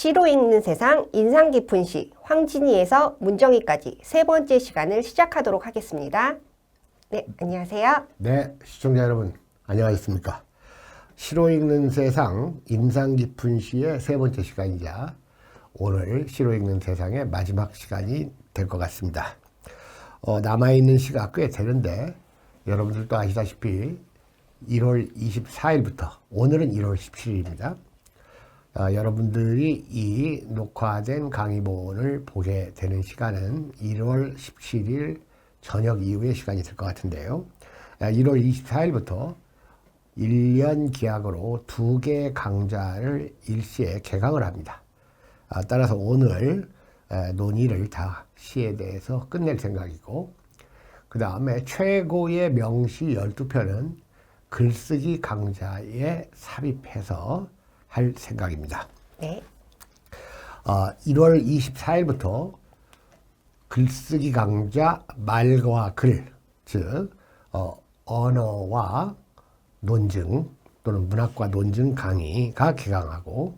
시로 읽는 세상 인상 깊은 시 황진이에서 문정희까지 세 번째 시간을 시작하도록 하겠습니다. 네, 안녕하세요. 네, 시청자 여러분 안녕하십니까. 시로 읽는 세상 인상 깊은 시의 세 번째 시간이자 오늘 시로 읽는 세상의 마지막 시간이 될 것 같습니다. 남아있는 시가 꽤 되는데 여러분들도 아시다시피 1월 24일부터 오늘은 1월 17일입니다. 여러분들이 이 녹화된 강의본을 보게 되는 시간은 1월 17일 저녁 이후의 시간이 될 것 같은데요. 1월 24일부터 1년 기약으로 2개 강좌를 일시에 개강을 합니다. 따라서 오늘 논의를 다 시에 대해서 끝낼 생각이고, 그 다음에 최고의 명시 12편은 글쓰기 강좌에 삽입해서 할 생각입니다. 네. 1월 24일부터 글쓰기 강좌 말과 글, 즉 언어와 논증 또는 문학과 논증 강의가 개강하고,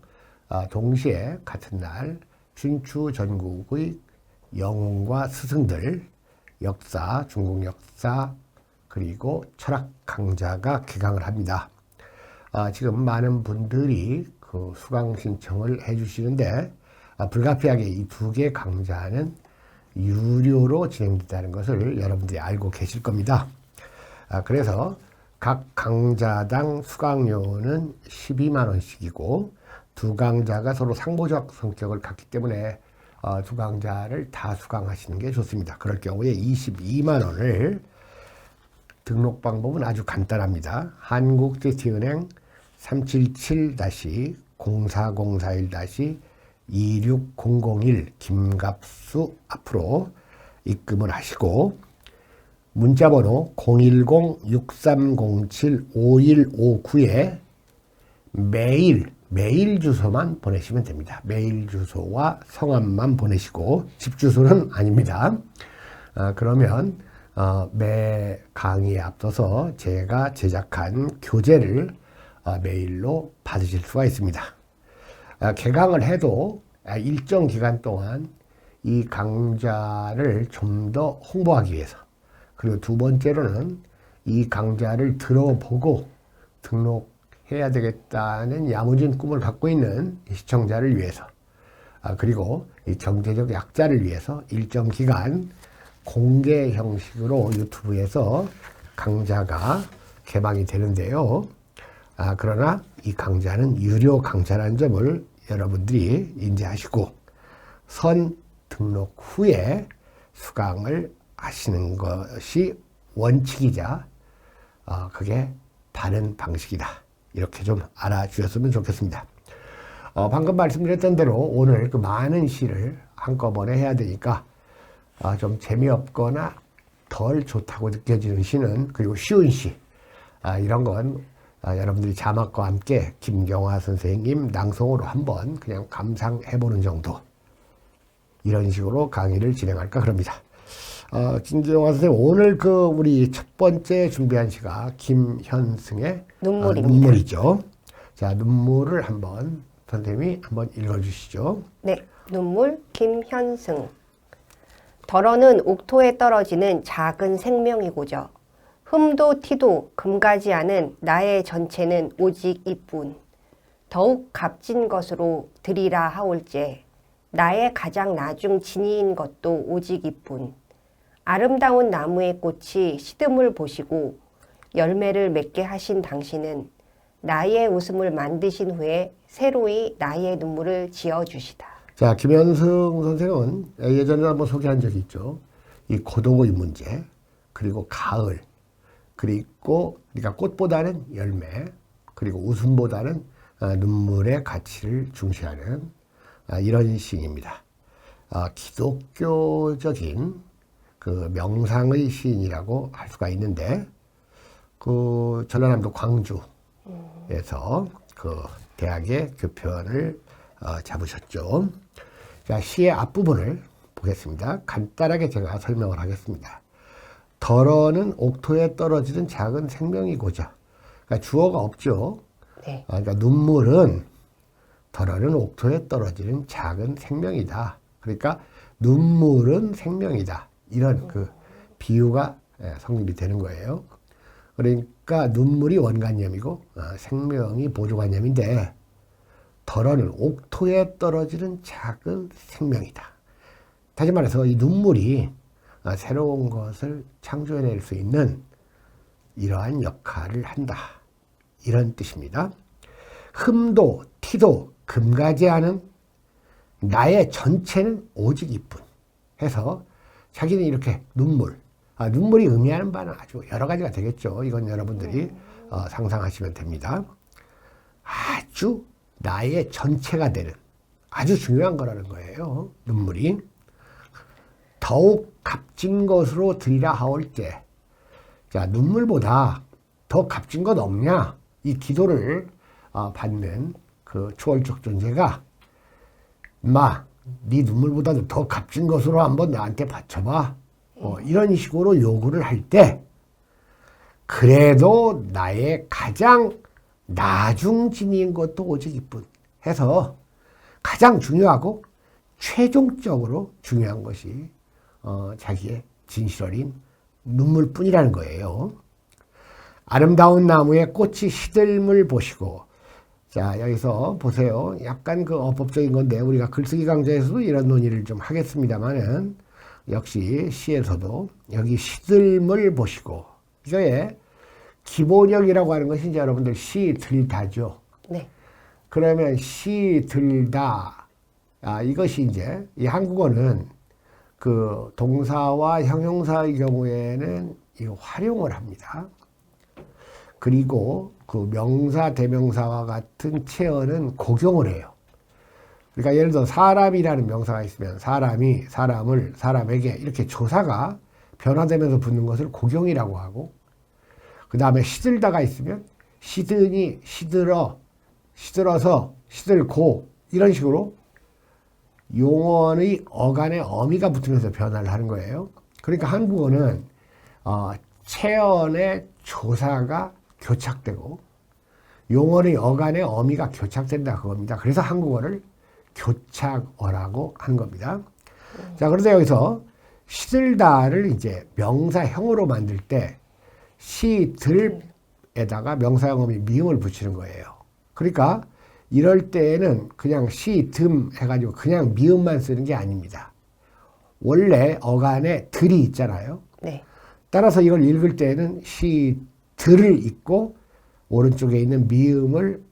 동시에 같은 날 춘추 전국의 영웅과 스승들, 역사, 중국 역사, 그리고 철학 강좌가 개강을 합니다. 지금 많은 분들이 그 수강 신청을 해주시는데, 불가피하게 이 2개 강좌는 유료로 진행된다는 것을 여러분들이 알고 계실 겁니다. 그래서 각 강좌당 수강료는 12만 원씩이고, 2 강좌가 서로 상호적 성격을 갖기 때문에 2 강좌를 다 수강하시는 게 좋습니다. 그럴 경우에 22만 원을 등록 방법은 아주 간단합니다. 한국제티은행 377-0441-26001 김갑수 앞으로 입금을 하시고, 문자번호 010-6307-5159에 메일 주소만 보내시면 됩니다. 메일 주소와 성함만 보내시고, 집 주소는 아닙니다. 그러면 매 강의에 앞서서 제가 제작한 교재를 메일로 받으실 수가 있습니다. 개강을 해도 일정 기간 동안 이 강좌를 좀 더 홍보하기 위해서, 그리고 2번째로는 이 강좌를 들어보고 등록해야 되겠다는 야무진 꿈을 갖고 있는 시청자를 위해서, 그리고 이 경제적 약자를 위해서 일정 기간 공개 형식으로 유튜브에서 강좌가 개방이 되는데요. 그러나 이 강좌는 유료 강좌라는 점을 여러분들이 인지하시고 선 등록 후에 수강을 하시는 것이 원칙이자 그게 바른 방식이다. 이렇게 좀 알아주셨으면 좋겠습니다. 방금 말씀드렸던 대로 오늘 그 많은 시를 한꺼번에 해야 되니까 좀 재미없거나 덜 좋다고 느껴지는 시는, 그리고 쉬운 시, 이런 건 여러분들이 자막과 함께 김경화 선생님 낭송으로 한번 그냥 감상해보는 정도, 이런 식으로 강의를 진행할까 그럽니다. 김경화 선생님, 오늘 우리 첫 번째 준비한 시가 김현승의 눈물이죠. 자, 눈물을 한번 선생님이 한번 읽어주시죠. 네, 눈물 김현승. 덜어는 옥토에 떨어지는 작은 생명이고저 흠도 티도 금가지 않은 나의 전체는 오직 이뿐. 더욱 값진 것으로 드리라 하올제 나의 가장 나중 진이인 것도 오직 이뿐. 아름다운 나무의 꽃이 시듬을 보시고 열매를 맺게 하신 당신은 나의 웃음을 만드신 후에 새로이 나의 눈물을 지어주시다. 자, 김현승 선생은 예전에 한번 소개한 적이 있죠. 이 고독의 문제, 그리고 가을, 그리고 그러니까 꽃보다는 열매, 그리고 웃음보다는 눈물의 가치를 중시하는 이런 시인입니다. 기독교적인 그 명상의 시인이라고 할 수가 있는데, 그 전라남도 광주에서 그 대학의 교편을 잡으셨죠. 자, 시의 앞부분을 보겠습니다. 간단하게 제가 설명을 하겠습니다. 덜어는 옥토에 떨어지는 작은 생명이고자. 그러니까 주어가 없죠. 네. 그러니까 눈물은 덜어는 옥토에 떨어지는 작은 생명이다. 그러니까 눈물은 생명이다. 이런 그 비유가 성립이 되는 거예요. 그러니까 눈물이 원관념이고 생명이 보조관념인데 덜어는 옥토에 떨어지는 작은 생명이다. 다시 말해서 이 눈물이 새로운 것을 창조해낼 수 있는 이러한 역할을 한다. 이런 뜻입니다. 흠도 티도 금가지 않은 나의 전체는 오직 이뿐 해서 자기는 이렇게 눈물이 의미하는 바는 아주 여러 가지가 되겠죠. 이건 여러분들이 상상하시면 됩니다. 아주 나의 전체가 되는 아주 중요한 거라는 거예요. 눈물이. 더욱 값진 것으로 드리라 하올 때, 자, 눈물보다 더 값진 것 없냐? 이 기도를 받는 그 초월적 존재가, 네 눈물보다도 더 값진 것으로 한번 나한테 바쳐봐. 이런 식으로 요구를 할 때, 그래도 나의 가장 나중진인 것도 오직 이뿐 해서 가장 중요하고 최종적으로 중요한 것이 자기의 진실 어린 눈물뿐이라는 거예요. 아름다운 나무에 꽃이 시들물 보시고, 자, 여기서 보세요. 약간 그 어법적인 건데 우리가 글쓰기 강좌에서도 이런 논의를 좀 하겠습니다만은 역시 시에서도 여기 시들물 보시고, 이거에 기본형이라고 하는 것이 이제 여러분들 시들다죠. 네. 그러면 시들다, 이것이 이제 이 한국어는 그 동사와 형용사의 경우에는 이 활용을 합니다. 그리고 그 명사, 대명사와 같은 체어는 곡용을 해요. 그러니까 예를 들어 사람이라는 명사가 있으면 사람이 사람을 사람에게 이렇게 조사가 변화되면서 붙는 것을 곡용이라고 하고, 그 다음에 시들다가 있으면 시드니, 시들어, 시들어서, 시들고 이런 식으로 용언의 어간에 어미가 붙으면서 변화를 하는 거예요. 그러니까 한국어는 체언의 조사가 교착되고 용언의 어간에 어미가 교착된다 그겁니다. 그래서 한국어를 교착어라고 하는 겁니다. 자, 그래서 여기서 시들다를 이제 명사형으로 만들 때 시들에다가 명사형 어미 미음을 붙이는 거예요. 그러니까 이럴 때에는 그냥 시듬 해가지고 그냥 미음만 쓰는 게 아닙니다. 원래 어간에 들이 있잖아요. 네. 따라서 이걸 읽을 때는 시들을 읽고 오른쪽에 있는 미음을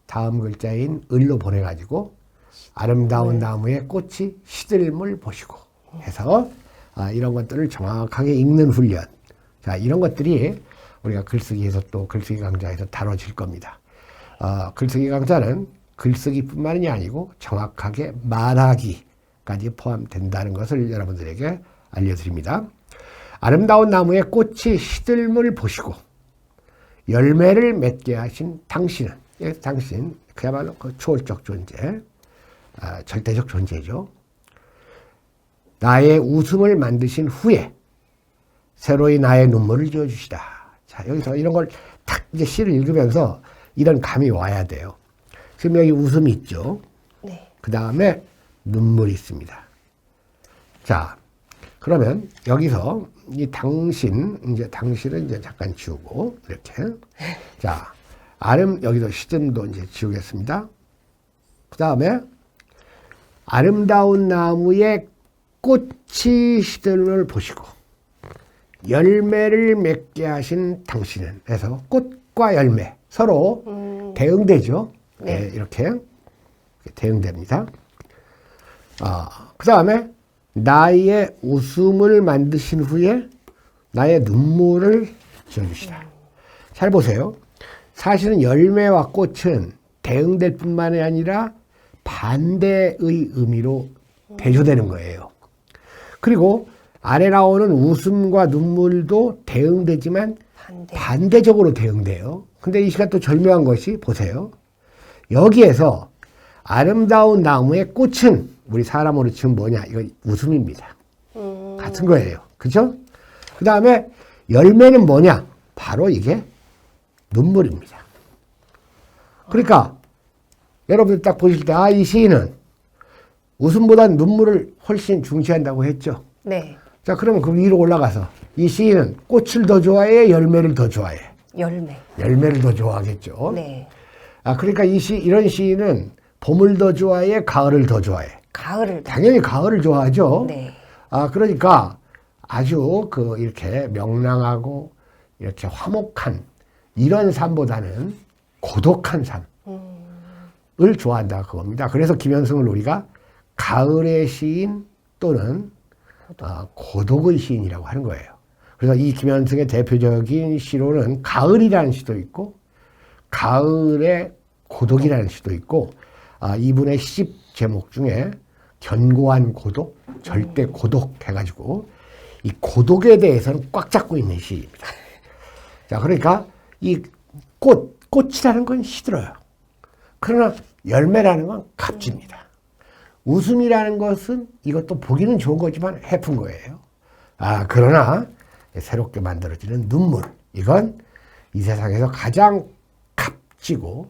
다음 글자인 을로 보내가지고 아름다운 나무에 꽃이 시들물 보시고 해서 이런 것들을 정확하게 읽는 훈련. 자, 이런 것들이 우리가 글쓰기에서 또 글쓰기 강좌에서 다뤄질 겁니다. 글쓰기 강좌는 글쓰기뿐만이 아니고 정확하게 말하기까지 포함된다는 것을 여러분들에게 알려드립니다. 아름다운 나무에 꽃이 시들물 보시고 열매를 맺게 하신 당신은, 당신 그야말로 그 초월적 존재, 절대적 존재죠. 나의 웃음을 만드신 후에 새로이 나의 눈물을 지어주시다. 자, 여기서 이런 걸 탁 이제 시를 읽으면서 이런 감이 와야 돼요. 지금 여기 웃음이 있죠. 네. 그 다음에 눈물이 있습니다. 자, 그러면 여기서 이 당신은 이제 잠깐 지우고 이렇게. 자, 여기서 시든도 이제 지우겠습니다. 그 다음에 아름다운 나무에 꽃이 시들을 보시고 열매를 맺게 하신 당신은 해서 꽃과 열매 서로 대응되죠. 네. 네, 이렇게 대응됩니다. 그 다음에 나의 웃음을 만드신 후에 나의 눈물을 지어주시다. 잘 보세요. 사실은 열매와 꽃은 대응될 뿐만이 아니라 반대의 의미로 대조되는 거예요. 그리고 아래 나오는 웃음과 눈물도 대응되지만 반대적으로 대응돼요. 근데 이 시간 또 절묘한 것이 보세요. 여기에서 아름다운 나무의 꽃은 우리 사람으로 지금 뭐냐? 이거 웃음입니다. 같은 거예요. 그죠? 그 다음에 열매는 뭐냐? 바로 이게 눈물입니다. 그러니까 여러분들 딱 보실 때, 이 시인은 웃음보다는 눈물을 훨씬 중시한다고 했죠. 네. 자, 그러면 그 위로 올라가서 이 시인은 꽃을 더 좋아해, 열매를 더 좋아해? 열매. 열매를 더 좋아하겠죠. 네. 그러니까 이런 시인은 봄을 더 좋아해, 가을을 더 좋아해? 가을을. 당연히 가을을 좋아하죠. 네. 그러니까 아주 이렇게 명랑하고 이렇게 화목한 이런 삶보다는 고독한 삶을 좋아한다 그겁니다. 그래서 김현승을 우리가 가을의 시인 또는 고독의 시인이라고 하는 거예요. 그래서 이 김현승의 대표적인 시로는 가을이라는 시도 있고 가을의 고독이라는 시도 있고 이분의 시집 제목 중에 견고한 고독, 절대 고독 해가지고 이 고독에 대해서는 꽉 잡고 있는 시입니다. 자, 그러니까 이 꽃이라는 건 시들어요. 그러나 열매라는 건 값집니다. 웃음이라는 것은 이것도 보기는 좋은 거지만 해픈 거예요. 그러나 새롭게 만들어지는 눈물, 이건 이 세상에서 가장 값지고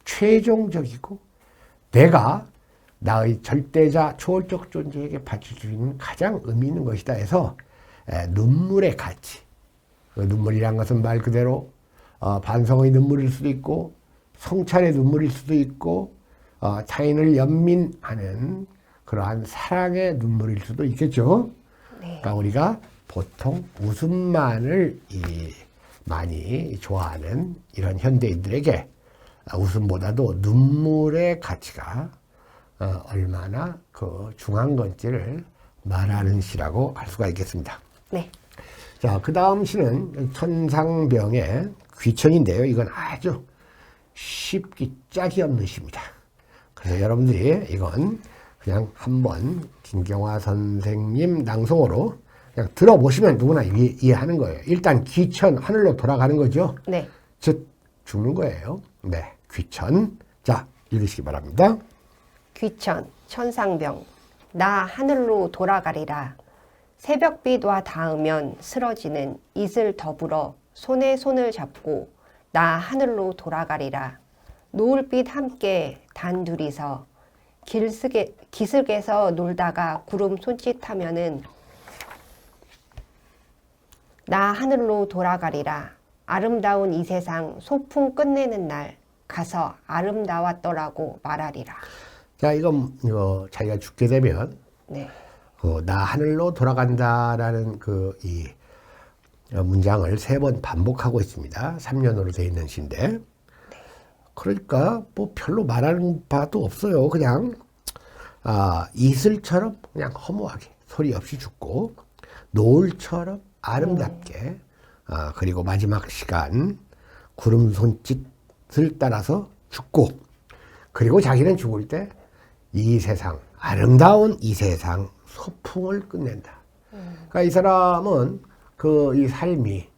최종적이고 내가 나의 절대자 초월적 존재에게 바칠 수 있는 가장 의미 있는 것이다 해서 눈물의 가치. 눈물이란 것은 말 그대로 반성의 눈물일 수도 있고 성찰의 눈물일 수도 있고 타인을 연민하는 그러한 사랑의 눈물일 수도 있겠죠. 네. 그러니까 우리가 보통 웃음만을 많이 좋아하는 이런 현대인들에게 웃음보다도 눈물의 가치가 얼마나 중한 건지를 말하는 시라고 할 수가 있겠습니다. 네. 자, 그 다음 시는 천상병의 귀천인데요. 이건 아주 쉽기 짝이 없는 시입니다. 그래서 여러분들이 이건 그냥 한번 김경화 선생님 낭송으로 그냥 들어보시면 누구나 이해하는 거예요. 일단 귀천, 하늘로 돌아가는 거죠. 네. 즉 죽는 거예요. 네, 귀천. 자, 읽으시기 바랍니다. 귀천, 천상병, 나 하늘로 돌아가리라. 새벽빛와 닿으면 쓰러지는 이슬 더불어 손에 손을 잡고 나 하늘로 돌아가리라. 노을빛 함께 단둘이서 기슭에서 놀다가 구름 손짓하면은 나 하늘로 돌아가리라. 아름다운 이 세상 소풍 끝내는 날 가서 아름다웠더라고 말하리라. 자, 이거 자기가 죽게 되면 네. 나 하늘로 돌아간다라는 이 문장을 3번 반복하고 있습니다. 3년으로 되어 있는 시인데. 그러니까 뭐 별로 말하는 바도 없어요. 그냥 이슬처럼 그냥 허무하게 소리 없이 죽고 노을처럼 아름답게 그리고 마지막 시간 구름 손짓을 따라서 죽고 그리고 자기는 죽을 때 이 세상 아름다운 이 세상 소풍을 끝낸다. 그러니까 이 사람은 이 삶이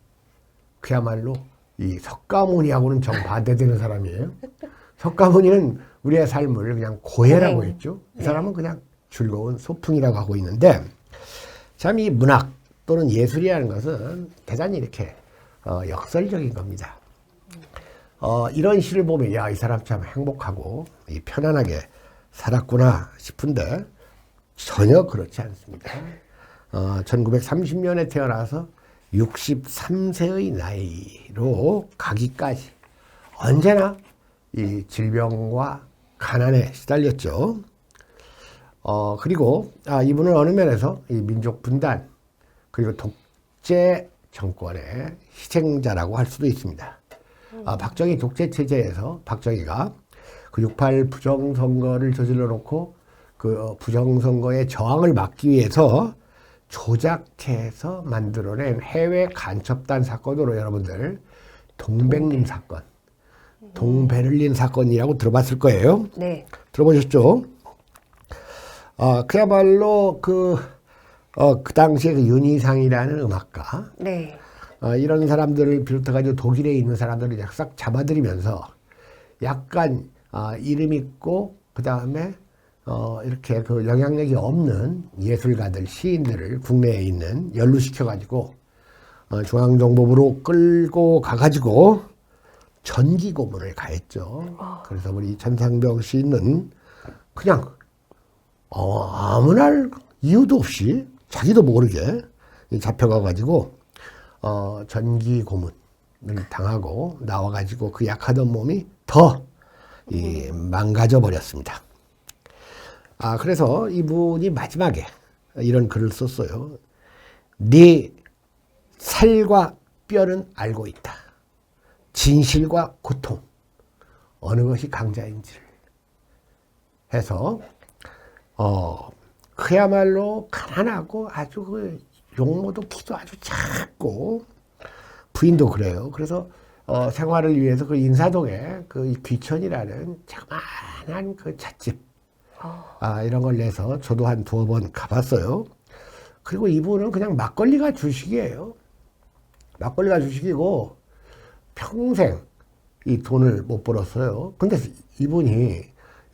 그야말로 이 석가모니하고는 정반대되는 사람이에요. 석가모니는 우리의 삶을 그냥 고해라고 했죠. 이 사람은 그냥 즐거운 소풍이라고 하고 있는데 참 이 문학 또는 예술이라는 것은 대단히 이렇게 역설적인 겁니다. 이런 시를 보면 이 사람 참 행복하고 편안하게 살았구나 싶은데 전혀 그렇지 않습니다. 1930년에 태어나서 63세의 나이로 가기까지 언제나 이 질병과 가난에 시달렸죠. 그리고 이분은 어느 면에서 이 민족 분단 그리고 독재 정권의 희생자라고 할 수도 있습니다. 박정희 독재 체제에서 박정희가 6.28 부정선거를 저질러 놓고 그 부정선거의 저항을 막기 위해서 조작해서 만들어낸 해외 간첩단 사건으로 여러분들 동백림 사건, 동베를린 사건이라고 들어봤을 거예요. 네. 들어보셨죠? 그야말로 그 당시에 윤희상이라는 음악가, 네. 이런 사람들을 비롯해가지고 독일에 있는 사람들을 싹 잡아들이면서 약간 이름 있고 그 다음에 이렇게 영향력이 없는 예술가들, 시인들을 국내에 있는 연루시켜가지고 중앙정보부로 끌고 가가지고 전기 고문을 가했죠. 그래서 우리 천상병 시인은 그냥 아무 날 이유도 없이 자기도 모르게 잡혀가가지고 전기 고문을 당하고 나와가지고 그 약하던 몸이 더 망가져 버렸습니다. 그래서 이분이 마지막에 이런 글을 썼어요. 네 살과 뼈는 알고 있다. 진실과 고통 어느 것이 강자인지를 해서 그야말로 가난하고 아주 그 용모도 키도 아주 작고 부인도 그래요. 그래서 생활을 위해서 그 인사동에 그 귀천이라는 자그마한 그 찻집 이런 걸 내서 저도 한 2번 가봤어요. 그리고 이분은 그냥 막걸리가 주식이에요. 막걸리가 주식이고 평생 이 돈을 못 벌었어요. 근데 이분이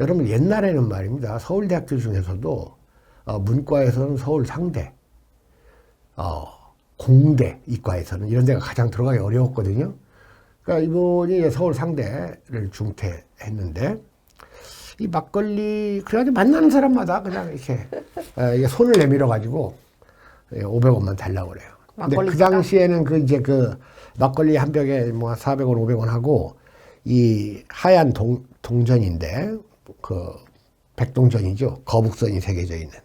여러분 옛날에는 말입니다. 서울대학교 중에서도 문과에서는 서울 상대, 공대 이과에서는 이런 데가 가장 들어가기 어려웠거든요. 그러니까 이분이 서울 상대를 중퇴했는데 이 막걸리 그래가지고 만나는 사람마다 그냥 이렇게 손을 내밀어 가지고 500원만 달라고 그래요. 근데 그 당시에는 그 막걸리 한 병에 뭐 400원, 500원 하고 이 하얀 동전인데 그 백동전이죠. 거북선이 새겨져 있는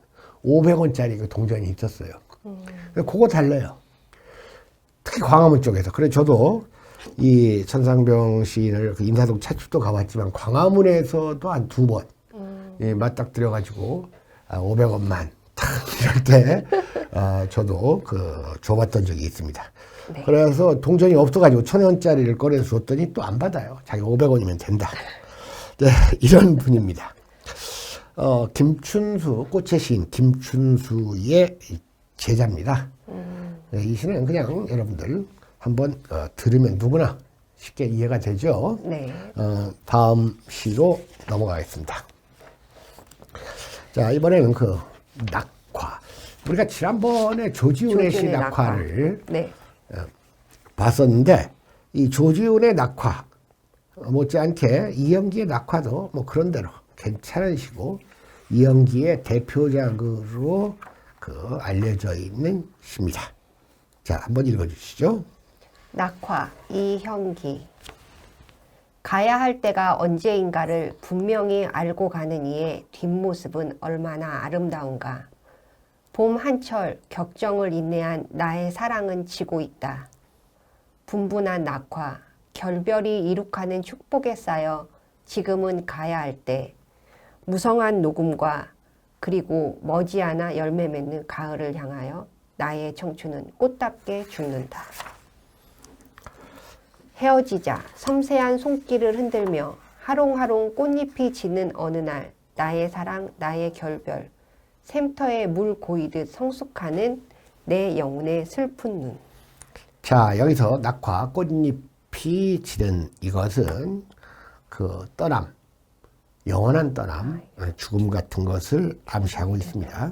500원짜리 그 동전이 있었어요. 그거 달라요. 특히 광화문 쪽에서. 그래 저도 이 천상병 시인을 그 인사동 찻집도 가봤지만 광화문에서도 한 2번 맞닥뜨려가지고 500원만 탁 이럴 때 저도 줘봤던 적이 있습니다. 네. 그래서 동전이 없어가지고 1,000원짜리를 꺼내서 줬더니 또 안 받아요. 자기 500원이면 된다. 네, 이런 분입니다. 김춘수, 꽃의 시인 김춘수의 제자입니다. 네, 이 시는 그냥 여러분들 한번 들으면 누구나 쉽게 이해가 되죠. 네. 다음 시로 넘어가겠습니다. 자, 이번에는 그 낙화. 우리가 지난번에 조지훈의 시 낙화를 네. 봤었는데 이 조지훈의 낙화 못지않게 이영기의 낙화도 뭐 그런대로 괜찮은 시고 이영기의 대표작으로 알려져 있는 시입니다. 자, 한번 읽어주시죠. 낙화 이형기. 가야 할 때가 언제인가를 분명히 알고 가는 이의 뒷모습은 얼마나 아름다운가. 봄 한철 격정을 인내한 나의 사랑은 지고 있다. 분분한 낙화, 결별이 이룩하는 축복에 쌓여 지금은 가야 할 때 무성한 녹음과 그리고 머지않아 열매 맺는 가을을 향하여 나의 청춘은 꽃답게 죽는다. 헤어지자 섬세한 손길을 흔들며 하롱하롱 꽃잎이 지는 어느 날 나의 사랑, 나의 결별, 샘터에 물 고이듯 성숙하는 내 영혼의 슬픈 눈. 자, 여기서 낙화, 꽃잎이 지는 이것은 그 떠남, 영원한 떠남, 죽음 같은 것을 암시하고 있습니다.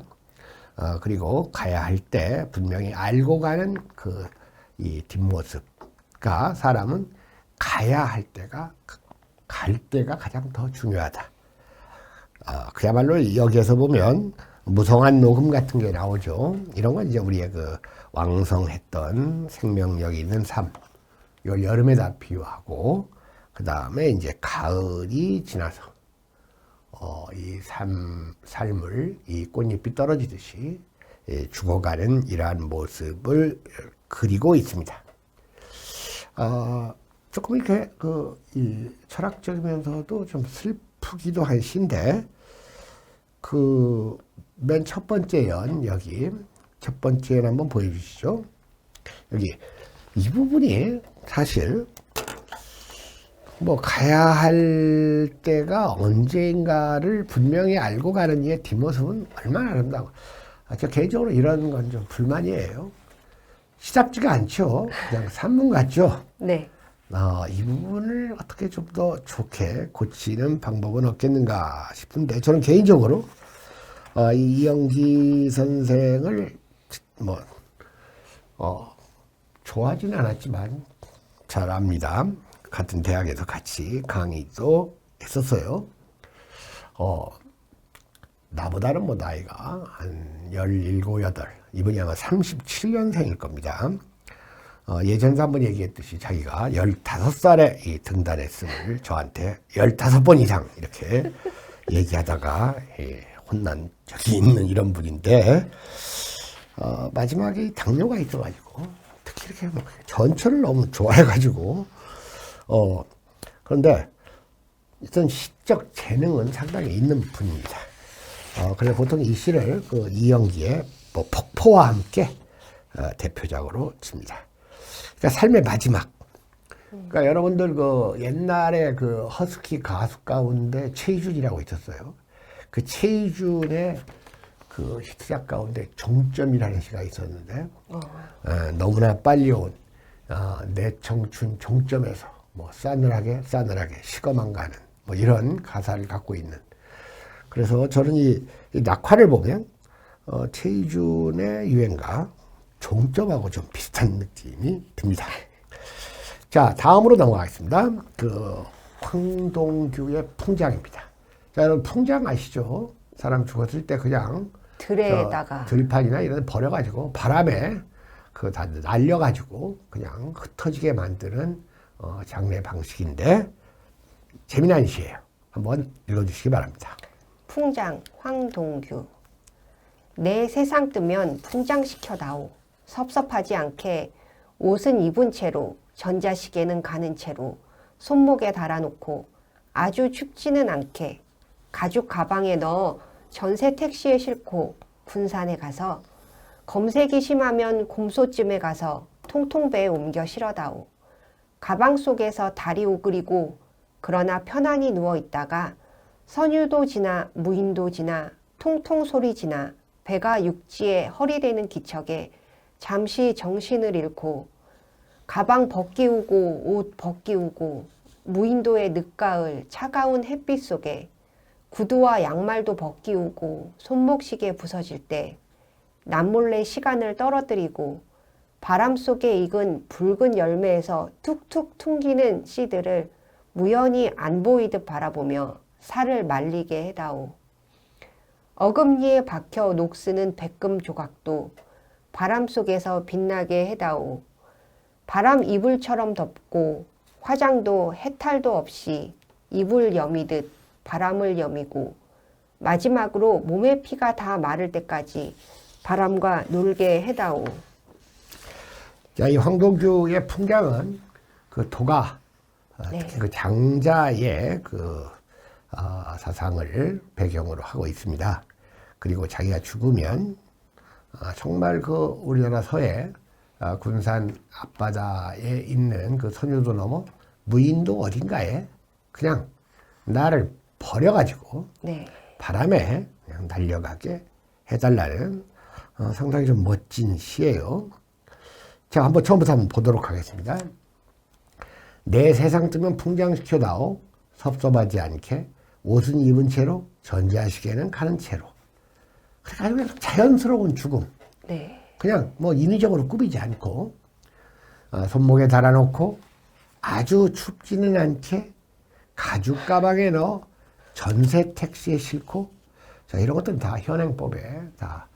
그리고 가야 할 때 분명히 알고 가는 이 뒷모습과 사람은 가야 할 때가, 갈 때가 가장 더 중요하다. 그야말로 여기에서 보면 무성한 녹음 같은 게 나오죠. 이런 건 이제 우리의 왕성했던 생명력이 있는 삶. 이걸 여름에다 비유하고, 그 다음에 이제 가을이 지나서, 이 삶을 이 꽃잎이 떨어지듯이 죽어가는 이러한 모습을 그리고 있습니다. 조금 이렇게 이 철학적이면서도 좀 슬프기도 한 시인데, 맨 첫 번째 여기, 첫 번째 연 한번 보여주시죠. 여기, 이 부분이 사실, 가야 할 때가 언제인가를 분명히 알고 가는 이의 뒷모습은 얼마나 아름다워. 저 개인적으로 이런 건 좀 불만이에요. 시답지가 않죠. 그냥 산문 같죠. 네. 이 부분을 어떻게 좀 더 좋게 고치는 방법은 없겠는가 싶은데, 저는 개인적으로, 이영기 선생을, 좋아하지는 않았지만, 잘 압니다. 같은 대학에서 같이 강의도 했었어요. 나보다는 뭐 나이가 한 17, 8, 이분이 아마 37년생일 겁니다. 예전에 한번 얘기했듯이 자기가 15살에 이 등단했음을 저한테 15번 이상 이렇게 얘기하다가 혼난 적이 있는 이런 분인데, 마지막에 당뇨가 있어가지고 특히 이렇게 뭐 전철을 너무 좋아해가지고 그런데 일단 시적 재능은 상당히 있는 분입니다. 그래서 보통 이 시를 그 이영기의 뭐 폭포와 함께 대표작으로 칩니다. 그러니까 삶의 마지막. 그러니까 여러분들 그 옛날에 그 허스키 가수 가운데 최희준이라고 있었어요. 그 최희준의 그 히트작 가운데 종점이라는 시가 있었는데, 너무나 빨리 온 내 청춘 종점에서 뭐 싸늘하게 식어만 가는 뭐 이런 가사를 갖고 있는. 그래서 저는 이 낙화를 보면 최희준의 유행가 종점하고 좀 비슷한 느낌이 듭니다. 자, 다음으로 넘어가겠습니다. 그 황동규의 풍장입니다. 자, 여러분 풍장 아시죠? 사람 죽었을 때 그냥 들에다가 들판이나 이런 데 버려가지고 바람에 그 다 날려가지고 그냥 흩어지게 만드는 장례 방식인데 재미난 시예요. 한번 읽어주시기 바랍니다. 풍장 황동규. 내 세상 뜨면 풍장시켜다오. 섭섭하지 않게 옷은 입은 채로 전자시계는 가는 채로 손목에 달아놓고 아주 춥지는 않게 가죽 가방에 넣어 전세 택시에 싣고 군산에 가서 검색이 심하면 곰소쯤에 가서 통통배에 옮겨 실어다오. 가방 속에서 다리 오그리고 그러나 편안히 누워있다가 선유도 지나 무인도 지나 통통 소리 지나 배가 육지에 허리대는 기척에 잠시 정신을 잃고 가방 벗기우고 옷 벗기우고 무인도의 늦가을 차가운 햇빛 속에 구두와 양말도 벗기우고 손목시계 부서질 때 남몰래 시간을 떨어뜨리고 바람 속에 익은 붉은 열매에서 툭툭 퉁기는 씨들을 무연히 안 보이듯 바라보며 살을 말리게 해다오. 어금니에 박혀 녹쓰는 백금 조각도 바람 속에서 빛나게 해다오. 바람 이불처럼 덮고 화장도 해탈도 없이 이불 여미듯 바람을 여미고 마지막으로 몸의 피가 다 마를 때까지 바람과 놀게 해다오. 자, 이 황동규의 풍경은 그 도가 특히 그 장자의 그 사상을 배경으로 하고 있습니다. 그리고 자기가 죽으면 정말 그 우리나라 서해 군산 앞바다에 있는 그 선유도 넘어 무인도 어딘가에 그냥 나를 버려가지고 바람에 그냥 날려가게 해달라는 상당히 좀 멋진 시예요. 자, 한번 처음부터 한번 보도록 하겠습니다. 내 세상 뜨면 풍장시켜다오. 섭섭하지 않게 옷은 입은 채로 전자시계는 가는 채로. 그러니까 아주 자연스러운 죽음. 그냥 뭐 인위적으로 꾸미지 않고 손목에 달아놓고 아주 춥지는 않게 가죽 가방에 넣어 전세 택시에 싣고, 자, 이런 것들은 다 현행법에 다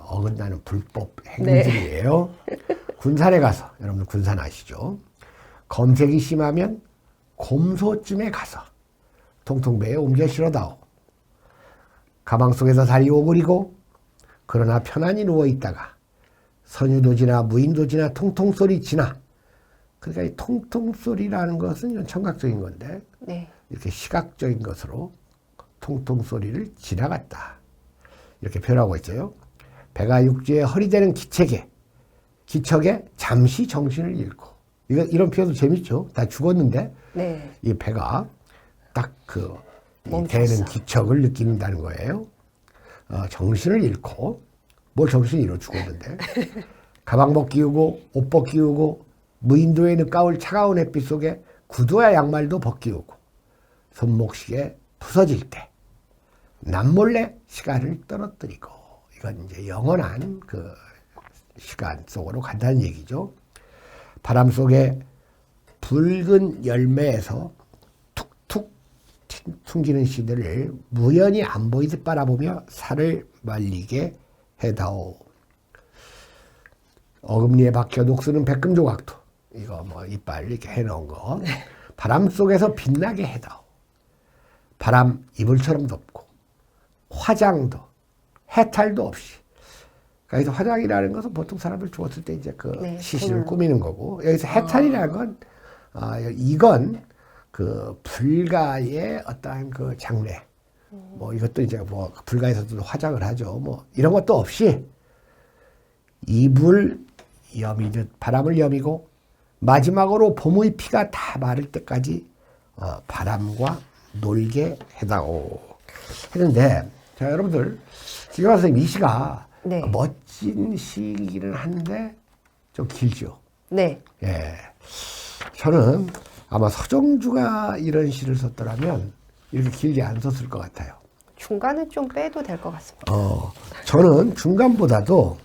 어긋나는 불법 행위들이에요. 군산에 가서, 여러분들 군산 아시죠? 검색이 심하면 곰소쯤에 가서 통통배에 옮겨 실어다오. 가방 속에서 다리 오그리고 그러나 편안히 누워있다가 선유도 지나 무인도 지나 통통 소리 지나. 그러니까 이 통통 소리라는 것은 청각적인 건데 이렇게 시각적인 것으로 통통 소리를 지나갔다. 이렇게 표현하고 있어요. 배가 육지에 허리대는 기척에 잠시 정신을 잃고. 이런 표현도 재밌죠. 다 죽었는데 이 배가 딱 그 대는 기척을 느낀다는 거예요. 정신을 잃고, 뭘 정신을 잃어 죽었는데 가방 벗기우고 옷 벗기우고 무인도의 늦가을 차가운 햇빛 속에 구두와 양말도 벗기우고 손목시계 부서질 때 남몰래 시간을 떨어뜨리고. 이건 이제 영원한 그 시간 속으로 간다는 얘기죠. 바람 속에 붉은 열매에서 툭툭 튕기는 씨들을 무연히 안 보이듯 바라보며 살을 말리게 해다오. 어금니에 박혀 녹슬은 백금 조각도 이거 뭐 이빨 이렇게 해놓은 거 바람 속에서 빛나게 해다오. 바람 이불처럼 덮고 화장도 해탈도 없이. 그래서 화장이라는 것은 보통 사람을 죽었을 때 이제 그 시신을 꾸미는 거고 여기서 해탈이라는 건 이건 그 불가의 어떠한 그 장례 뭐 이것도 이제 뭐 불가에서도 화장을 하죠. 뭐 이런 것도 없이 이불 여미듯 바람을 여미고 마지막으로 봄의 피가 다 마를 때까지 바람과 놀게 해다오 했는데 자 여러분들 지금 선생님 이 시가 멋진 시이기는 한데 좀 길죠. 네. 예. 저는 아마 서정주가 이런 시를 썼더라면 이렇게 길게 안 썼을 것 같아요. 중간은 좀 빼도 될 것 같습니다. 저는 중간보다도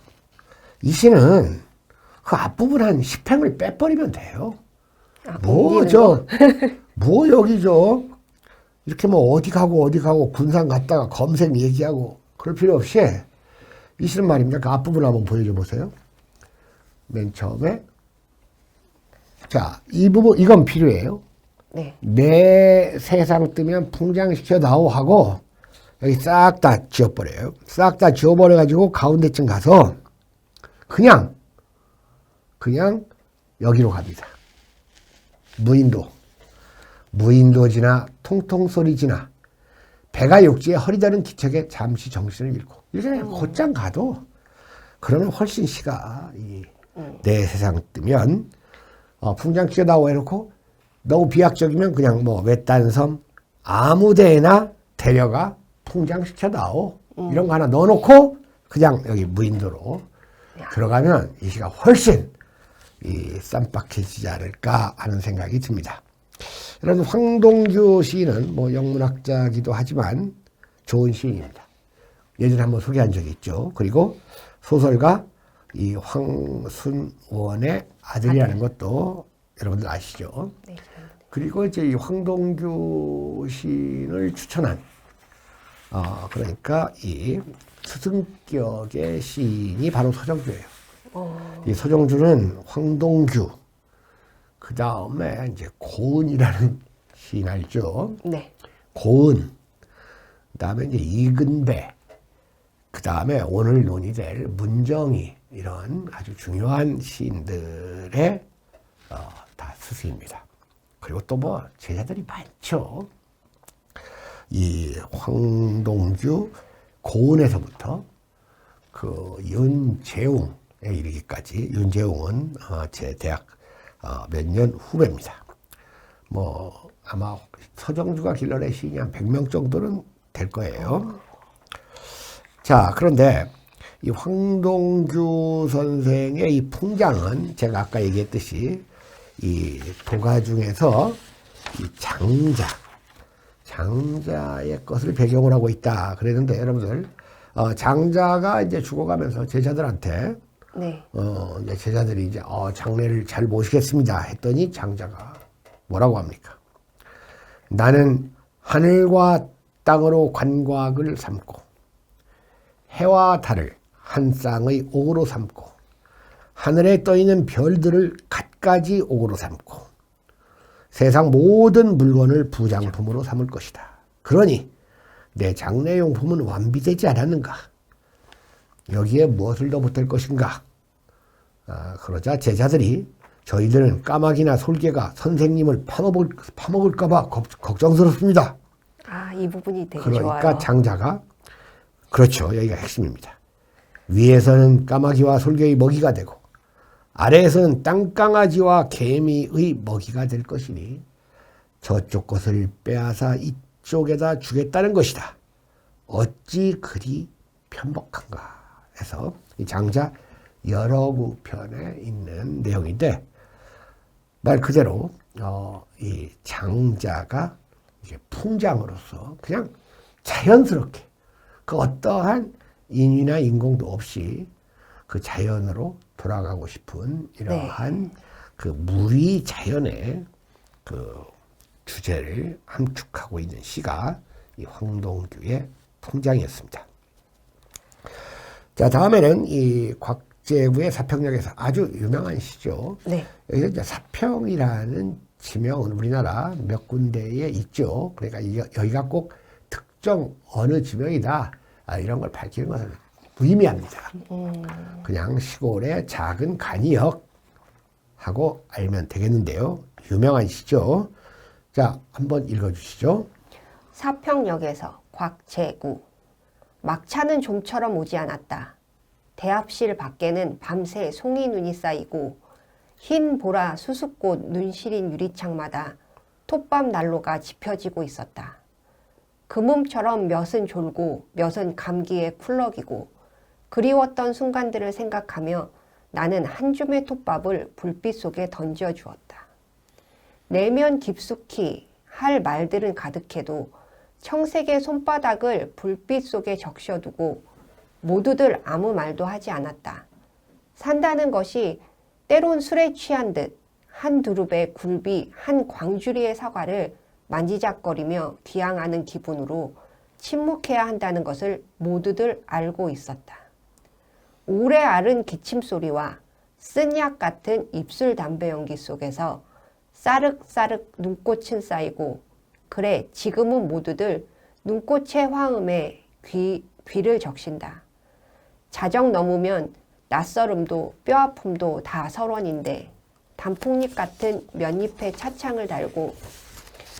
이 시는 그 앞부분 한 10행을 빼버리면 돼요. 뭐 여기 이렇게 뭐 어디 가고 군산 갔다가 검색 얘기하고 그럴 필요 없이 이 시는 말입니다. 그 앞부분 한번 보여줘 보세요. 맨 처음에 자, 이 부분 이건 필요해요. 네. 내 세상 뜨면 풍장시켜 나오 하고 여기 싹 다 지워버려요. 싹 다 지워버려가지고 가운데쯤 가서 그냥 여기로 갑니다. 무인도 지나 통통 소리 지나 배가 육지에 허리다는 기척에 잠시 정신을 잃고 이렇게 곧장 가도 그러면 훨씬 시가 내 세상 뜨면 풍장시켜 나오 해놓고 너무 비약적이면 그냥 뭐 외딴 섬 아무데나 데려가 풍장시켜 나오 이런 거 하나 넣어놓고 그냥 여기 무인도로 들어가면 이 시가 훨씬 쌈박해지지 않을까 하는 생각이 듭니다. 여러분 황동규 시인은 뭐 영문학자기도 하지만 좋은 시인입니다. 예전에 한번 소개한 적이 있죠. 그리고 소설가 이 황순원의 아들이라는 것도 여러분들 아시죠? 네. 그리고 이제 이 황동규 시인을 추천한 그러니까 이 스승격의 시인이 바로 서정주예요. 이 서정주는 황동규 그 다음에 이제 고은이라는 시인 알죠? 네. 고은 그 다음에 이제 이근배 그 다음에 오늘 논의될 문정이 이런 아주 중요한 시인들의 다 스승입니다. 그리고 또 뭐 제자들이 많죠. 이 황동규 고은에서부터 그 윤재웅에 이르기까지 윤재웅은 제 대학 몇 년 후배입니다. 뭐 아마 서정주가 길러낸 시인이 한 100명 정도는 될 거예요. 자, 그런데 이 황동규 선생의 이 풍장은 제가 아까 얘기했듯이 이 도가 중에서 이 장자의 것을 배경으로 하고 있다 그랬는데 여러분들 장자가 이제 죽어가면서 제자들한테 이제 제자들이 이제 장례를 잘 모시겠습니다 했더니 장자가 뭐라고 합니까? 나는 하늘과 땅으로 관곽을 삼고 해와 달을 한 쌍의 옥으로 삼고 하늘에 떠있는 별들을 갖가지 옥으로 삼고 세상 모든 물건을 부장품으로 삼을 것이다. 그러니 내 장례용품은 완비되지 않았는가? 여기에 무엇을 더 보탤 것인가? 그러자 제자들이 저희들은 까마귀나 솔개가 선생님을 파먹을까 봐 걱정스럽습니다. 이 부분이 되게 그러니까 좋아요. 장자가 그렇죠. 여기가 핵심입니다. 위에서는 까마귀와 솔개의 먹이가 되고 아래에서는 땅강아지와 개미의 먹이가 될 것이니 저쪽 것을 빼앗아 이쪽에다 주겠다는 것이다. 어찌 그리 편복한가 해서 이 장자 여러 구편에 있는 내용인데 말 그대로 이 장자가 이게 풍장으로서 그냥 자연스럽게 그 어떠한 인위나 인공도 없이 그 자연으로 돌아가고 싶은 이러한 그 무리 자연의 그 주제를 함축하고 있는 시가 이 황동규의 풍장이었습니다. 자, 다음에는 이 곽재구의 사평역에서 아주 유명한 시죠. 네. 여기 이제 사평이라는 지명은 우리나라 몇 군데에 있죠. 그러니까 여기가 꼭 특정 어느 지명이다. 이런 걸 밝히는 것은 무의미합니다. 그냥 시골의 작은 간이역 하고 알면 되겠는데요. 유명한 시죠. 자, 한번 읽어주시죠. 사평역에서 곽재구. 막차는 좀처럼 오지 않았다. 대합실 밖에는 밤새 송이 눈이 쌓이고 흰 보라 수숫꽃 눈시린 유리창마다 톱밥 난로가 지펴지고 있었다. 금음처럼 몇은 졸고 몇은 감기에 쿨럭이고 그리웠던 순간들을 생각하며 나는 한 줌의 톱밥을 불빛 속에 던져 주었다. 내면 깊숙이 할 말들은 가득해도 청색의 손바닥을 불빛 속에 적셔두고 모두들 아무 말도 하지 않았다. 산다는 것이 때론 술에 취한 듯 한 두릅의 굴비 한 광주리의 사과를 만지작거리며 귀향하는 기분으로 침묵해야 한다는 것을 모두들 알고 있었다. 오래 앓은 기침소리와 쓴약 같은 입술 담배 연기 속에서 싸륵싸륵 눈꽃은 쌓이고 그래 지금은 모두들 눈꽃의 화음에 귀를 적신다. 자정 넘으면 낯설음도 뼈아픔도 다 설원인데 단풍잎 같은 몇 잎에 차창을 달고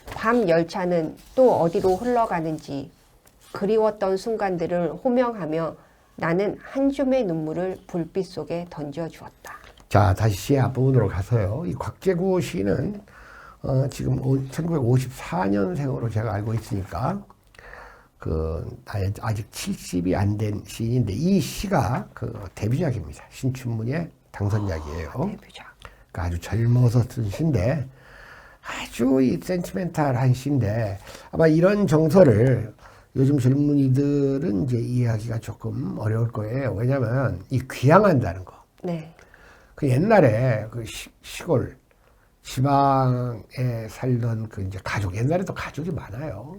밤 열차는 또 어디로 흘러가는지 그리웠던 순간들을 호명하며 나는 한 줌의 눈물을 불빛 속에 던져주었다. 자, 다시 시의 앞부분으로 가서요. 이 곽재구 시인은 지금 1954년생으로 제가 알고 있으니까 아직 70이 안 된 시인인데 이 시가 데뷔작입니다. 신춘문예 당선작이에요. 데뷔작. 그러니까 아주 젊어서 쓴 시인데 아주 이 센티멘탈한 시인데 아마 이런 정서를 요즘 젊은이들은 이제 이해하기가 조금 어려울 거예요. 왜냐하면 이 귀향한다는 거. 네. 그 옛날에 그 시골 지방에 살던 그 이제 가족, 옛날에도 가족이 많아요.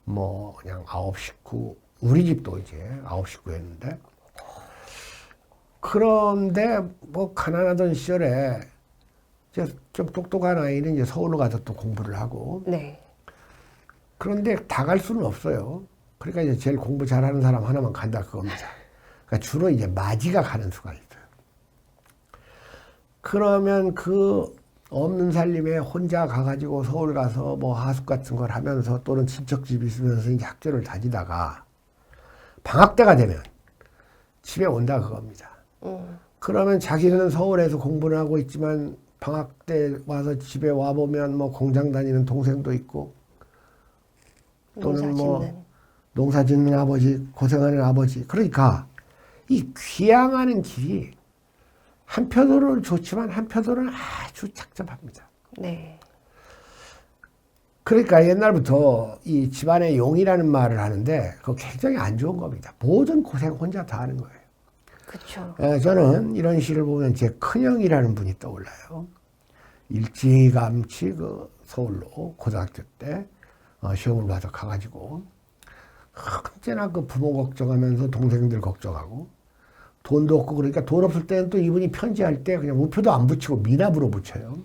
뭐 그냥 9식구, 우리 집도 이제 9식구였는데 그런데 뭐 가난하던 시절에 이제 좀 똑똑한 아이는 이제 서울로 가서 또 공부를 하고 네. 그런데 다 갈 수는 없어요. 그러니까 이제 제일 공부 잘하는 사람 하나만 간다 그겁니다. 그러니까 주로 이제 마지가 가는 수가 있어요. 그러면 그 없는 살림에 혼자 가가지고 서울 가서 뭐 하숙 같은 걸 하면서 또는 친척집 있으면서 이제 학교를 다니다가 방학 때가 되면 집에 온다 그겁니다. 그러면 자기는 서울에서 공부를 하고 있지만 방학 때 와서 집에 와보면 뭐 공장 다니는 동생도 있고 또는 뭐 농사 짓는 아버지, 고생하는 아버지. 그러니까 이 귀향하는 길이 한편으로는 좋지만 한편으로는 아주 착잡합니다. 네. 그러니까 옛날부터 이 집안의 용이라는 말을 하는데 그거 굉장히 안 좋은 겁니다. 모든 고생 혼자 다 하는 거예요. 그렇죠. 저는 이런 시를 보면 제 큰형이라는 분이 떠올라요. 일찌감치 서울로 고등학교 때 시험을 봐서 가가지고 언제나 그 부모 걱정하면서 동생들 걱정하고 돈도 없고 그러니까 돈 없을 때는 또 이분이 편지할 때 그냥 우표도 안 붙이고 미납으로 붙여요.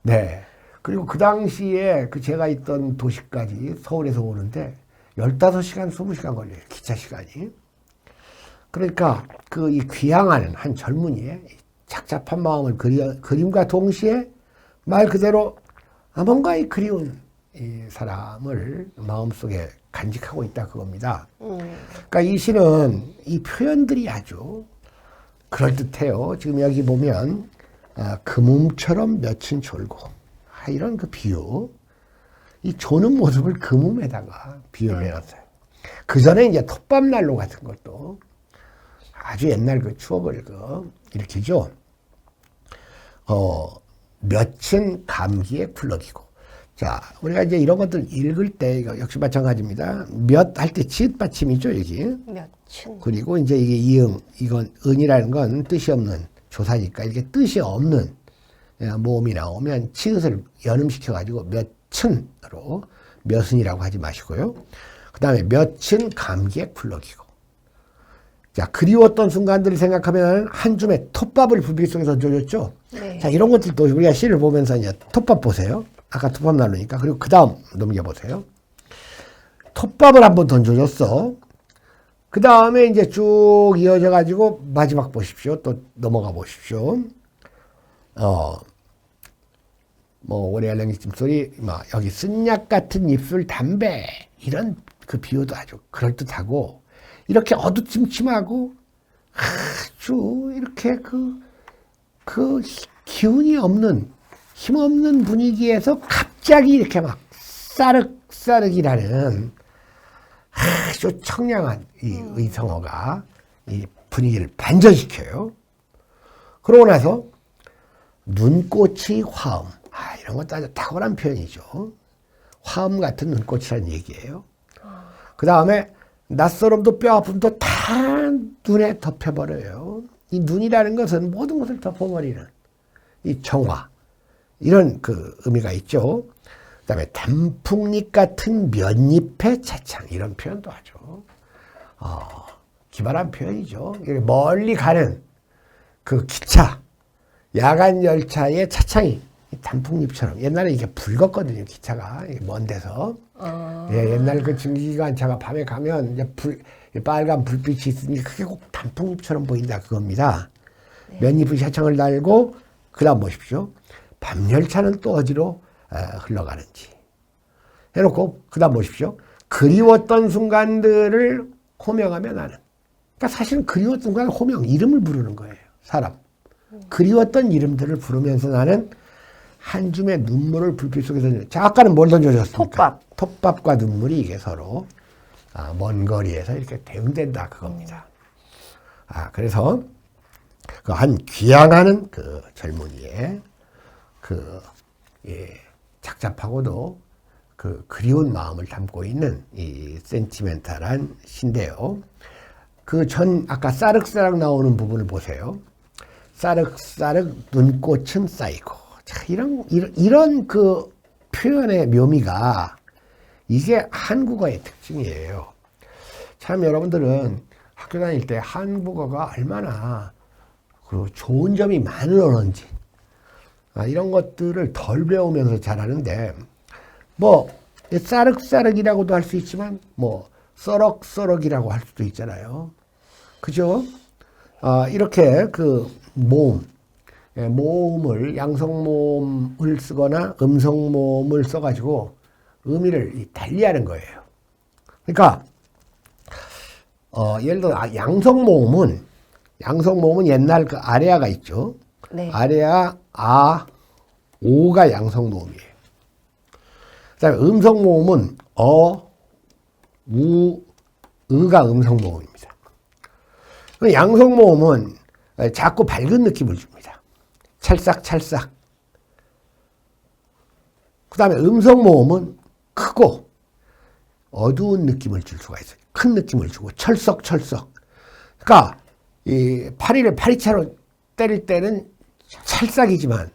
네. 그리고 그 당시에 제가 있던 도시까지 서울에서 오는데 15시간, 20시간 걸려요. 기차 시간이. 그러니까 이 귀향하는 한 젊은이의 착잡한 마음을 그림과 동시에 말 그대로 뭔가 이 그리운 이 사람을 마음속에 간직하고 있다 그겁니다. 그러니까 이 시는 이 표현들이 아주 그럴듯해요. 지금 여기 보면 금음처럼 몇은 졸고 이런 그 비유, 이 조는 모습을 금음에다가 비유를 해놨어요. 그 전에 이제 톱밥난로 같은 것도 아주 옛날 그 추억을 일으키죠. 몇은 감기에 굴러기고. 자, 우리가 이제 이런 것들 읽을 때 이거 역시 마찬가지입니다. 몇 할 때 지읒 받침이죠, 여기. 몇은. 그리고 이제 이게 이응, 이건 은이라는 건 뜻이 없는 조사니까 이게 뜻이 없는 모음이 나오면 치읓을 연음시켜가지고 몇층으로 몇은이라고 하지 마시고요. 그 다음에 몇은 감기에 굴러기고. 자, 그리웠던 순간들을 생각하면 한 줌의 톱밥을 불빛 속에서 던져줬죠. 네. 자, 이런 것들도 우리가 시를 보면서 이제 톱밥 보세요. 아까 톱밥 나누니까. 그리고 그 다음 넘겨보세요. 톱밥을 한번 던져줬어. 그 다음에 이제 쭉 이어져 가지고 마지막 보십시오. 또 넘어가 보십시오. 오리 알랭이찜 소리, 여기 쓴약 같은 입술 담배, 이런 그 비유도 아주 그럴듯하고, 이렇게 어두침침하고, 아주 이렇게 그 기운이 없는, 힘없는 분위기에서 갑자기 이렇게 막 싸륵싸륵이라는 아주 청량한 이 의성어가 이 분위기를 반전시켜요. 그러고 나서 눈꽃이 화음. 이런 것도 아주 탁월한 표현이죠. 화음 같은 눈꽃이라는 얘기예요. 그 다음에 낯설음도 뼈아픔도 다 눈에 덮여버려요. 이 눈이라는 것은 모든 것을 덮어버리는 이 정화, 이런 그 의미가 있죠. 그 다음에 단풍잎 같은 면잎의 차창, 이런 표현도 하죠. 기발한 표현이죠. 멀리 가는 그 기차, 야간 열차의 차창이 단풍잎처럼, 옛날에 이게 붉었거든요, 기차가 먼 데서. 옛날 그 증기기관차가 밤에 가면 이제 빨간 불빛이 있으니 그게 꼭 단풍잎처럼 보인다, 그겁니다. 네. 면잎의 차창을 달고, 그 다음 보십시오. 밤열차는 또 어디로 흘러가는지 해놓고, 그 다음 보십시오. 그리웠던 순간들을 호명하며 나는. 그러니까 사실은 그리웠던 순간 호명, 이름을 부르는 거예요, 사람. 그리웠던 이름들을 부르면서 나는 한 줌의 눈물을 불빛 속에서. 자, 아까는 뭘 던져줬습니까? 톱밥과 눈물이 이게 서로 먼 거리에서 이렇게 대응된다, 그겁니다. 그래서 그 한 귀향하는 그 젊은이의 착잡하고도 그 그리운 마음을 담고 있는 이 센티멘탈한 시인데요. 그 아까 싸륵싸륵 나오는 부분을 보세요. 싸륵싸륵 눈꽃은 쌓이고. 자, 이런 그 표현의 묘미가 이게 한국어의 특징이에요. 참 여러분들은 학교 다닐 때 한국어가 얼마나 그 좋은 점이 많은 언어인지 이런 것들을 덜 배우면서 잘하는데, 싸륵싸륵이라고도 할 수 있지만 써럭써럭이라고 할 수도 있잖아요. 그죠? 이렇게 그 모음을, 양성모음을 쓰거나 음성모음을 써가지고 의미를 달리하는 거예요. 그러니까 예를 들어 양성모음은 옛날 그 아레아가 있죠. 네. 아레아, 오가 양성모음이에요. 그다음에 음성모음은 으가 음성모음입니다. 양성모음은 자꾸 밝은 느낌을 줍니다. 찰싹찰싹. 그 다음에 음성모음은 크고 어두운 느낌을 줄 수가 있어요. 큰 느낌을 주고 철썩철썩. 그러니까 이 파리를 파리채로 때릴 때는 찰싹이지만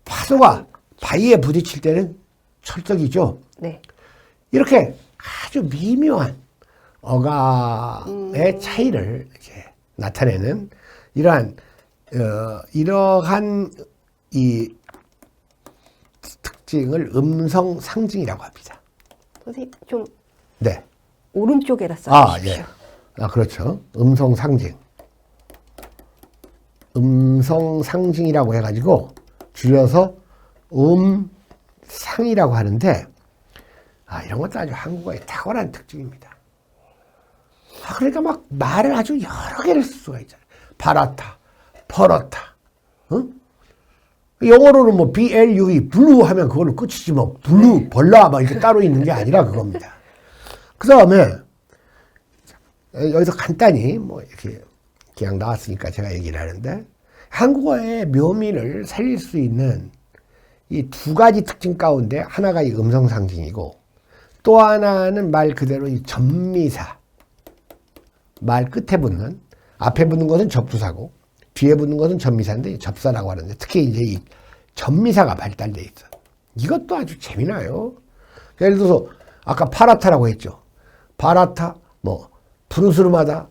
파도가 바위에 부딪힐 때는 철썩이죠. 네. 이렇게 아주 미묘한 어감의 차이를 이렇게 나타내는 이러한 이 특징을 음성 상징이라고 합니다. 선생님 좀 네. 오른쪽에다 써주십시오. 예. 그렇죠. 음성 상징. 음성 상징이라고 해가지고 줄여서 음상이라고 하는데, 이런 것도 아주 한국어의 탁월한 특징입니다. 그러니까 막 말을 아주 여러 개를 쓸 수가 있잖아요. 바라타, 퍼렇다. 영어로는 BLUE, 블루 하면 그걸로 끝이지 블루, 벌라 이렇게 따로 있는 게 아니라 그겁니다. 그 다음에 여기서 간단히 이렇게 그냥 나왔으니까 제가 얘기를 하는데, 한국어의 묘미를 살릴 수 있는 이 두 가지 특징 가운데 하나가 이 음성 상징이고, 또 하나는 말 그대로 이 접미사. 말 끝에 붙는, 앞에 붙는 것은 접두사고 뒤에 붙는 것은 접미사인데 접사라고 하는데, 특히 이제 이 전미사가 발달돼 있어. 이것도 아주 재미나요. 예를 들어서 아까 파라타라고 했죠. 파라타, 뭐 푸르스름하다,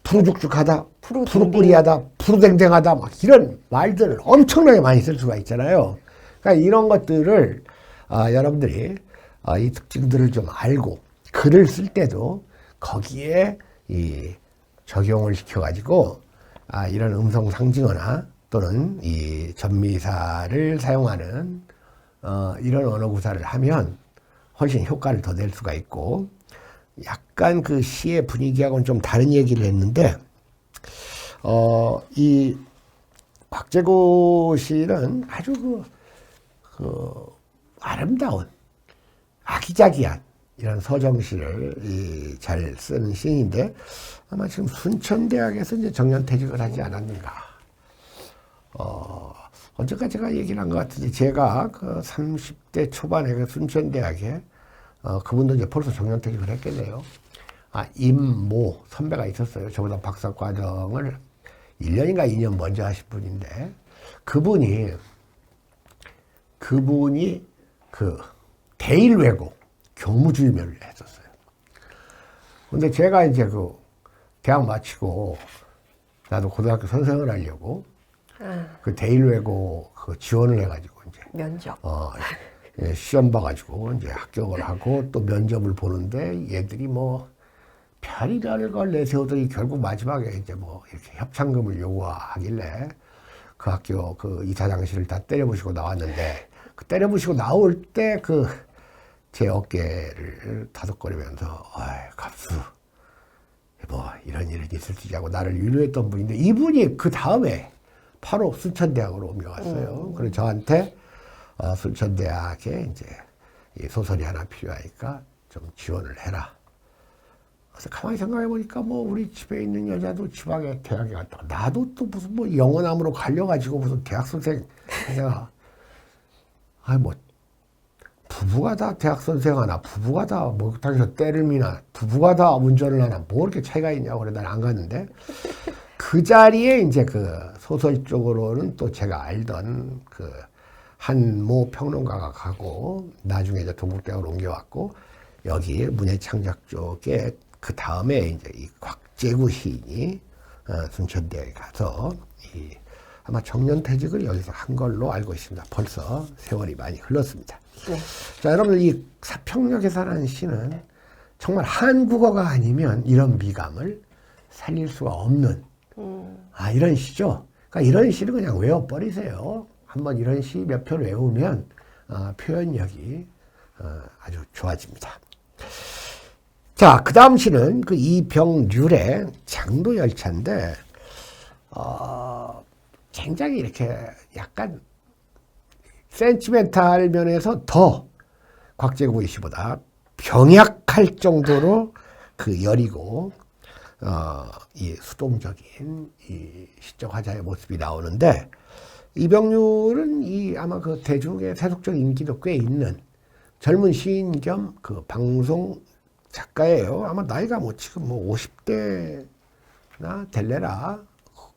푸르죽죽하다, 푸르꾸리하다, 푸르댕댕하다, 막 이런 말들을 엄청나게 많이 쓸 수가 있잖아요. 그러니까 이런 것들을 여러분들이 이 특징들을 좀 알고 글을 쓸 때도 거기에 이 적용을 시켜가지고 이런 음성 상징어나 또는 이 전미사를 사용하는 이런 언어 구사를 하면 훨씬 효과를 더 낼 수가 있고, 약간 그 시의 분위기하고는 좀 다른 얘기를 했는데, 이 곽재구 시는 아주 아름다운 아기자기한 이런 서정시를 잘 쓰는 시인인데, 아마 지금 순천대학에서 이제 정년퇴직을 하지 않았는가. 언제까 제가 얘기를 한 것 같은데, 제가 그 30대 초반에 그 순천대학에, 그분도 이제 벌써 정년퇴직을 했겠네요. 임모 선배가 있었어요. 저보다 박사과정을 1년인가 2년 먼저 하신 분인데, 그분이 그 대일외고 교무주임을 했었어요. 근데 제가 이제 그 대학 마치고 나도 고등학교 선생을 하려고 그 대일외고 그 지원을 해가지고 이제 면접. 예, 시험 봐가지고 이제 합격을 하고 또 면접을 보는데 얘들이 뭐 별의별 걸 내세우더니 결국 마지막에 이제 뭐 이렇게 협찬금을 요구하길래 그 학교 그 이사장실을 다 때려부시고 나왔는데, 그 때려부시고 나올 때 그 제 어깨를 다독거리면서 갑수 뭐 이런 일이 있을지 하고 나를 위로했던 분인데, 이분이 그 다음에 바로 순천대학으로 옮겨갔어요. 그래서 저한테 순천대학에 이제 이 소설이 하나 필요하니까 좀 지원을 해라. 그래서 가만히 생각해 보니까 뭐 우리 집에 있는 여자도 지방에 대학에 갔다, 나도 또 무슨 뭐 영어남으로 갈려가지고 무슨 대학 선생, 내가 뭐 부부가 다 대학 선생 하나, 부부가 다 목욕탕에서 때를 미나, 부부가 다 운전을 하나, 뭐 이렇게 차이가 있냐고 그래 난 안 갔는데, 그 자리에 이제 그 소설 쪽으로는 또 제가 알던 그 한모 평론가가 가고, 나중에 이제 동국대학으로 옮겨왔고, 여기 문예창작 쪽에 그 다음에 이제 이 곽재구 시인이 순천대에 가서 아마 정년퇴직을 여기서 한 걸로 알고 있습니다. 벌써 세월이 많이 흘렀습니다. 네. 자, 여러분들 이 사평역에서라는 시는 정말 한국어가 아니면 이런 미감을 살릴 수가 없는 이런 시죠. 그러니까 이런 시를 그냥 외워버리세요. 한번 이런 시 몇 표를 외우면 표현력이 아주 좋아집니다. 자, 그 다음 시는 그 이병률의 장도열차인데, 굉장히 이렇게 약간 센티멘탈 면에서 더 곽재구 시보다 병약할 정도로 그 여리고, 이 수동적인 이 시적 화자의 모습이 나오는데, 이병률은 아마 그 대중의 세속적 인기도 꽤 있는 젊은 시인 겸 그 방송 작가예요. 아마 나이가 뭐 지금 뭐 50대나 될래라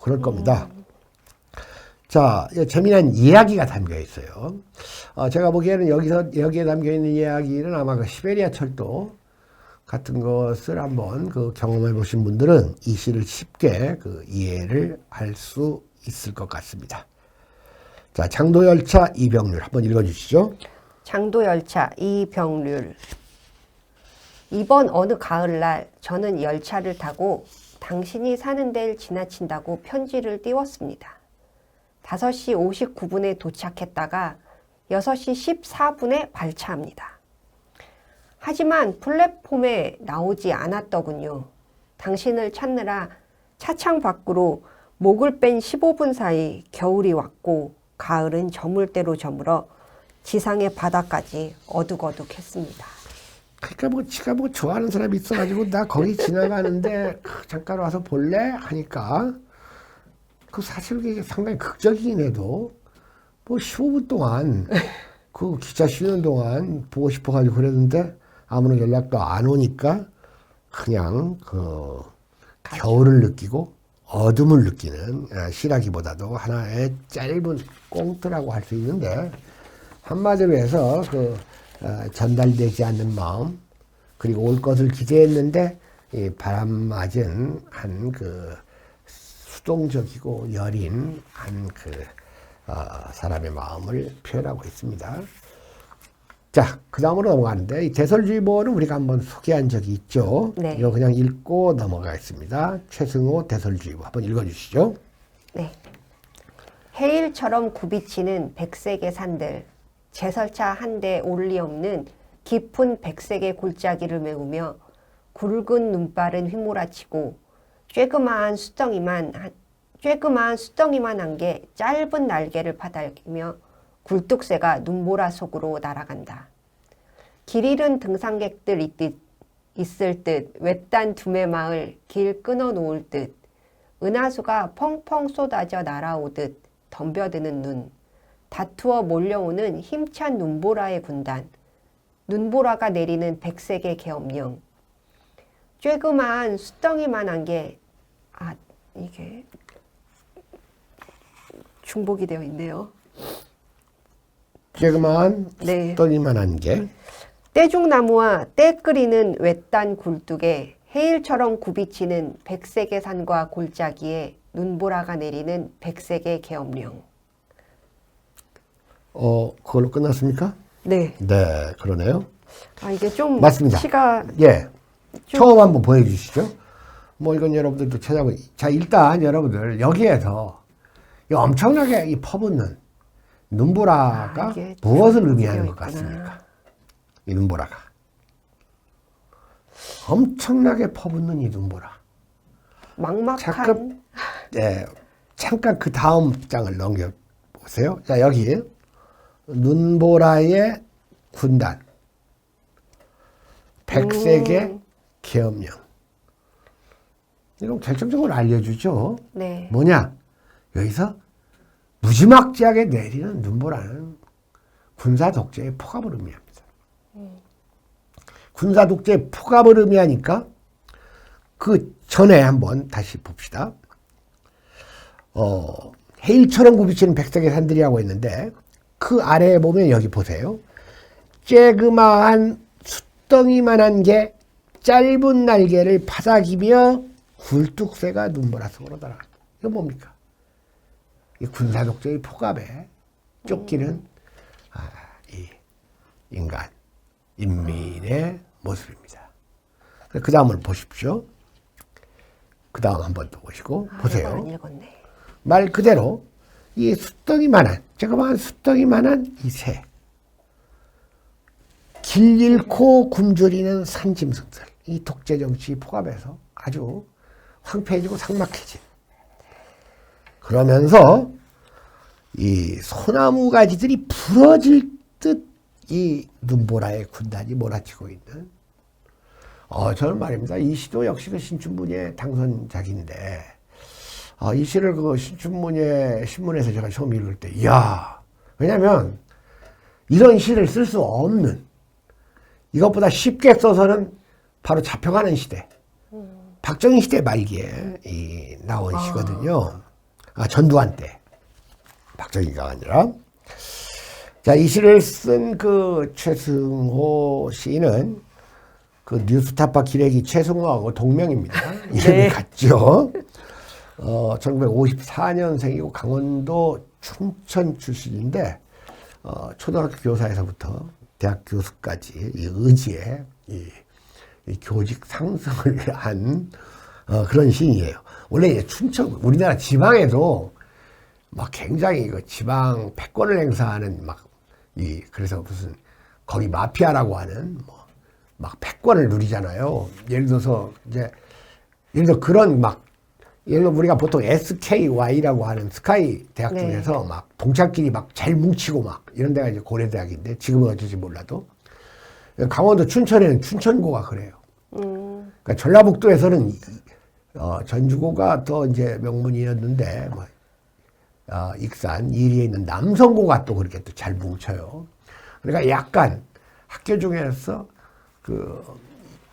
그럴 겁니다. 자, 재미난 이야기가 담겨 있어요. 제가 보기에는 여기에 담겨 있는 이야기는 아마 그 시베리아 철도 같은 것을 한번 그 경험해 보신 분들은 이 시를 쉽게 그 이해를 할 수 있을 것 같습니다. 자, 장도열차 이병률 한번 읽어주시죠. 장도열차 이병률. 이번 어느 가을날 저는 열차를 타고 당신이 사는 데를 지나친다고 편지를 띄웠습니다. 5시 59분에 도착했다가 6시 14분에 발차합니다. 하지만 플랫폼에 나오지 않았더군요. 당신을 찾느라 차창 밖으로 목을 뺀 15분 사이 겨울이 왔고 가을은 저물대로 저물어 지상의 바다까지 어둑어둑했습니다. 그러니까 뭐 지가 뭐 좋아하는 사람이 있어가지고 나 거기 지나가는데 잠깐 와서 볼래? 하니까 그 사실 그게 상당히 극적이긴 해도 뭐 15분 동안 그 기차 쉬는 동안 보고 싶어가지고 그랬는데 아무런 연락도 안 오니까 그냥 그 겨울을 느끼고 어둠을 느끼는 시라기보다도 하나의 짧은 꽁트라고 할 수 있는데 한마디로 해서 그 전달되지 않는 마음 그리고 올 것을 기대했는데 이 바람맞은 한 그 수동적이고 여린 한 그 사람의 마음을 표현하고 있습니다. 자, 그 다음으로 넘어가는데 이 대설주의보는 우리가 한번 소개한 적이 있죠. 네. 이거 그냥 읽고 넘어가겠습니다. 최승호 대설주의보 한번 읽어주시죠. 네. 해일처럼 굽이치는 백색의 산들, 제설차 한 대 올리 없는 깊은 백색의 골짜기를 메우며 굵은 눈발은 휘몰아치고 쬐그마한 수덩이만 한 게 짧은 날개를 파닥이며 굴뚝새가 눈보라 속으로 날아간다. 길 잃은 등산객들 있을 듯 외딴 두메 마을 길 끊어 놓을 듯 은하수가 펑펑 쏟아져 날아오듯 덤벼드는 눈, 다투어 몰려오는 힘찬 눈보라의 군단, 눈보라가 내리는 백색의 계엄령, 쬐그마한 수덩이만한 게 이게 중복이 되어 있네요. 쬐그마한 네. 수덩이만한 게 떼죽나무와 때 끓이는 외딴 굴뚝에 해일처럼 굽이치는 백색의 산과 골짜기에 눈보라가 내리는 백색의 계엄령. 그걸로 끝났습니까? 네. 네, 그러네요. 이게 좀 맞습니다. 시가 예. 좀- 처음 한번 보여주시죠. 뭐 이건 여러분들도 찾아보니. 자, 일단 여러분들 여기에서 이 엄청나게 이 퍼붓는 눈보라가 이게 무엇을 좀 의미하는 되어 것 있구나. 같습니까? 이 눈보라가. 엄청나게 퍼붓는 이 눈보라. 막막한 네, 잠깐 그 다음 장을 넘겨보세요. 자, 여기 눈보라의 군단. 백색의 계엄령. 이건 결정적으로 알려주죠. 네. 뭐냐? 여기서 무지막지하게 내리는 눈보라는 군사 독재의 폭압을 의미합니다. 군사 독재의 폭압을 의미하니까 그 전에 한번 다시 봅시다. 해일처럼 굽이치는 백색의 산들이라고 했는데 그 아래에 보면 여기 보세요. 쬐그마한 숫덩이만한 게 짧은 날개를 파닥이며 굴뚝새가 눈보라 속으로 날아간다. 이건 뭡니까? 이 군사 독재의 폭압에 쫓기는 이 인간, 인민의 모습입니다. 그 다음을 보십시오. 그 다음 한 번 더 보시고 이거 보세요. 안 읽었네. 말 그대로 이 숫덩이만한, 조그마한 숫덩이만한 이 새, 길 잃고 굶주리는 산짐승들, 이 독재 정치 폭압에서 아주 황폐해지고 삭막해진. 그러면서 이 소나무 가지들이 부러질 듯 이 눈보라의 군단이 몰아치고 있는. 저는 말입니다. 이 시도 역시 그 신춘문예 당선작인데, 이 시를 그 신춘문예 신문에서 제가 처음 읽을 때, 이야, 왜냐면 이런 시를 쓸 수 없는, 이것보다 쉽게 써서는 바로 잡혀가는 시대. 박정희 시대 말기에 나온 시거든요. 전두환 때. 박정희가 아니라. 자, 이 시를 쓴 그 최승호 시인은 그 뉴스타파 기레기 최승호하고 동명입니다. 이름이 같죠. 1954년생이고 강원도 춘천 출신인데, 초등학교 교사에서부터 대학 교수까지 이 의지에 이 교직 상승을 한 그런 시인이에요. 원래 이제 춘천, 우리나라 지방에도 막 굉장히 그 지방 패권을 행사하는 그래서 무슨 거기 마피아라고 하는 막 패권을 누리잖아요. 예를 들어서 그런 예를 들어 우리가 보통 SKY라고 하는 스카이 대학 네. 중에서 막 동창끼리 막 잘 뭉치고 막 이런 데가 이제 고려대학인데 지금은 어쩔지 몰라도 강원도 춘천에는 춘천고가 그래요. 그러니까 전라북도에서는 전주고가 더 이제 명문이었는데 익산 이리에 있는 남성고가 또 그렇게 또 잘 뭉쳐요. 그러니까 약간 학교 중에서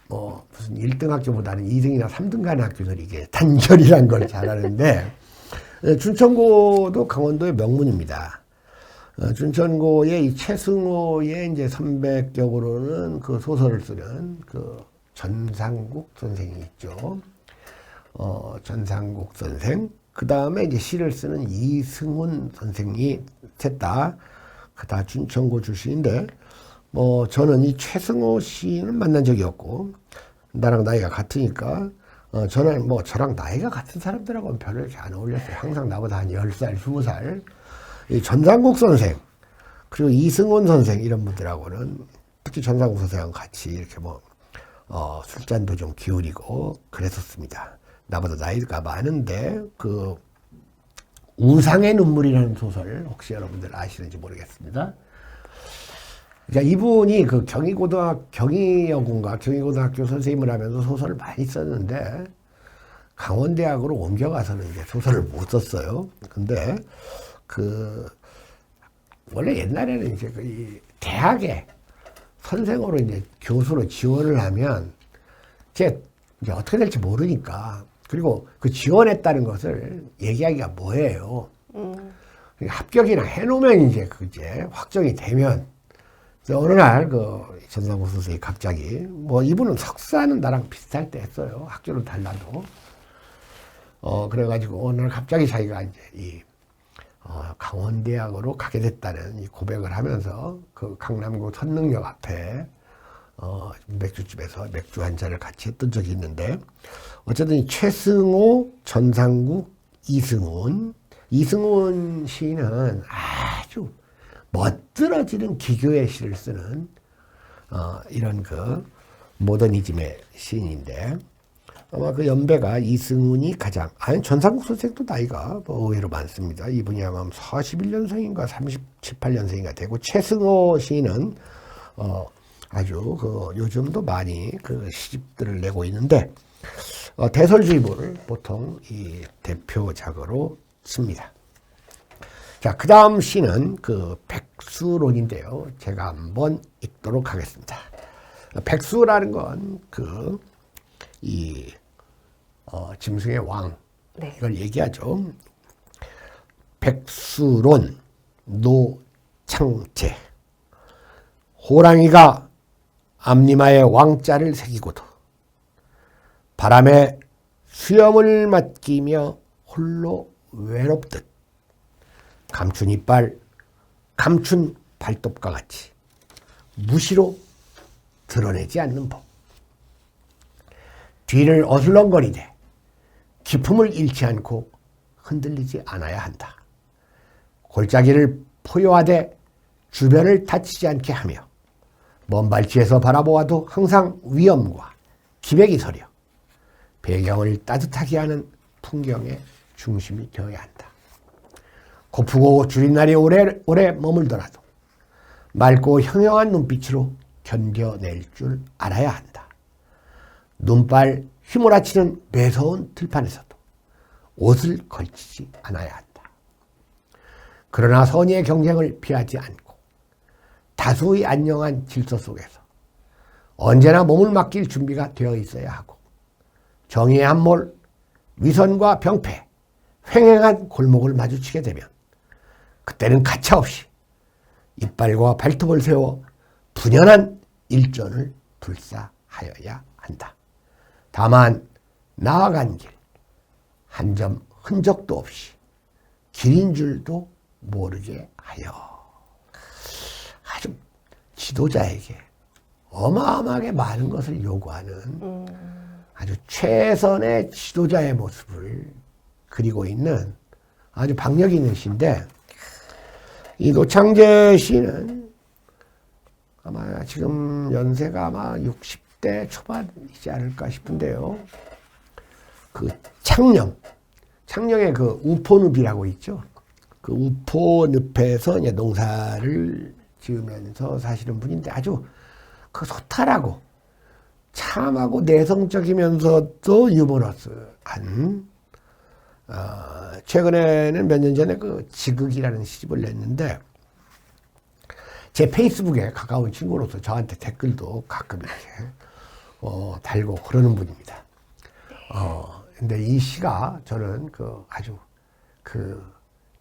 무슨 1등 학교보다는 2등이나 3등 가는 학교들이 이게 단결이란 걸 잘 아는데, 준천고도 강원도의 명문입니다. 준천고의 이 최승호의 이제 선배격으로는 그 소설을 쓰는 그 전상국 선생이 있죠. 전상국 선생. 그 다음에 이제 시를 쓰는 이승훈 선생이 셋 다 준천고 출신인데, 저는 이 최승호 씨는 만난 적이 없고, 나랑 나이가 같으니까, 저는 저랑 나이가 같은 사람들하고는 별로 이렇게 안 어울렸어요. 항상 나보다 한 10살, 20살. 이 전상국 선생, 그리고 이승훈 선생, 이런 분들하고는, 특히 전상국 선생하고 같이 이렇게 술잔도 좀 기울이고 그랬었습니다. 나보다 나이가 많은데, 우상의 눈물이라는 소설, 혹시 여러분들 아시는지 모르겠습니다. 그러니까 이분이 그 경희여고인가 경희고등학교 선생님을 하면서 소설을 많이 썼는데, 강원대학으로 옮겨가서는 이제 소설을 못 썼어요. 근데, 원래 옛날에는 이제 이 대학에 선생으로 이제 교수로 지원을 하면, 이제 어떻게 될지 모르니까, 그리고 그 지원했다는 것을 얘기하기가 뭐예요. 합격이나 해놓으면 이제 그게 확정이 되면, 어느 날 전상국 선생이 갑자기, 이분은 석사는 나랑 비슷할 때 했어요. 학교는 달라도. 그래가지고 어느 날 갑자기 자기가 이제 강원대학으로 가게 됐다는 이 고백을 하면서 그 강남구 선능역 앞에 맥주집에서 맥주 한 잔을 같이 했던 적이 있는데, 어쨌든 이 최승호, 전상국, 이승훈 시인은 아주 멋들어지는 기교의 시를 쓰는 이런 모더니즘의 시인인데, 아마 그 연배가 이승훈이 가장, 전상국 선생도 나이가 의외로 많습니다. 이분이 아마 41년생인가 37~38년생인가 되고, 최승호 시인은 아주 요즘도 많이 시집들을 내고 있는데, 대설주의보를 보통 이 대표작으로 씁니다. 자, 그 다음 시는 백수론인데요. 제가 한번 읽도록 하겠습니다. 백수라는 건 짐승의 왕, 네. 이걸 얘기하죠. 백수론, 노창재. 호랑이가 앞니마에 왕자를 새기고도 바람에 수염을 맡기며 홀로 외롭듯 감춘 이빨, 감춘 발톱과 같이 무시로 드러내지 않는 법. 뒤를 어슬렁거리되 기품을 잃지 않고 흔들리지 않아야 한다. 골짜기를 포효하되 주변을 다치지 않게 하며 먼 발치에서 바라보아도 항상 위엄과 기백이 서려 배경을 따뜻하게 하는 풍경의 중심이 되어야 한다. 고프고 주린 날이 오래 머물더라도 맑고 형형한 눈빛으로 견뎌낼 줄 알아야 한다. 눈발 휘몰아치는 매서운 들판에서도 옷을 걸치지 않아야 한다. 그러나 선의의 경쟁을 피하지 않고 다수의 안녕한 질서 속에서 언제나 몸을 맡길 준비가 되어 있어야 하고, 정의의 함몰, 위선과 병폐, 횡행한 골목을 마주치게 되면 그때는 가차없이 이빨과 발톱을 세워 분연한 일전을 불사하여야 한다. 다만 나아간 길, 한 점 흔적도 없이 길인 줄도 모르게 하여. 아주 지도자에게 어마어마하게 많은 것을 요구하는 아주 최선의 지도자의 모습을 그리고 있는 아주 박력 있는 시인데, 이 노창재 시는 아마 지금 연세가 아마 60대 초반이지 않을까 싶은데요. 창녕의 우포늪이라고 있죠. 그 우포늪에서 이제 농사를 지으면서 사시는 분인데, 아주 소탈하고 참하고 내성적이면서도 유머러스한, 최근에는 몇 년 전에 지극이라는 시집을 냈는데, 제 페이스북에 가까운 친구로서 저한테 댓글도 가끔 이렇게 달고 그러는 분입니다. 근데 이 시가 저는 아주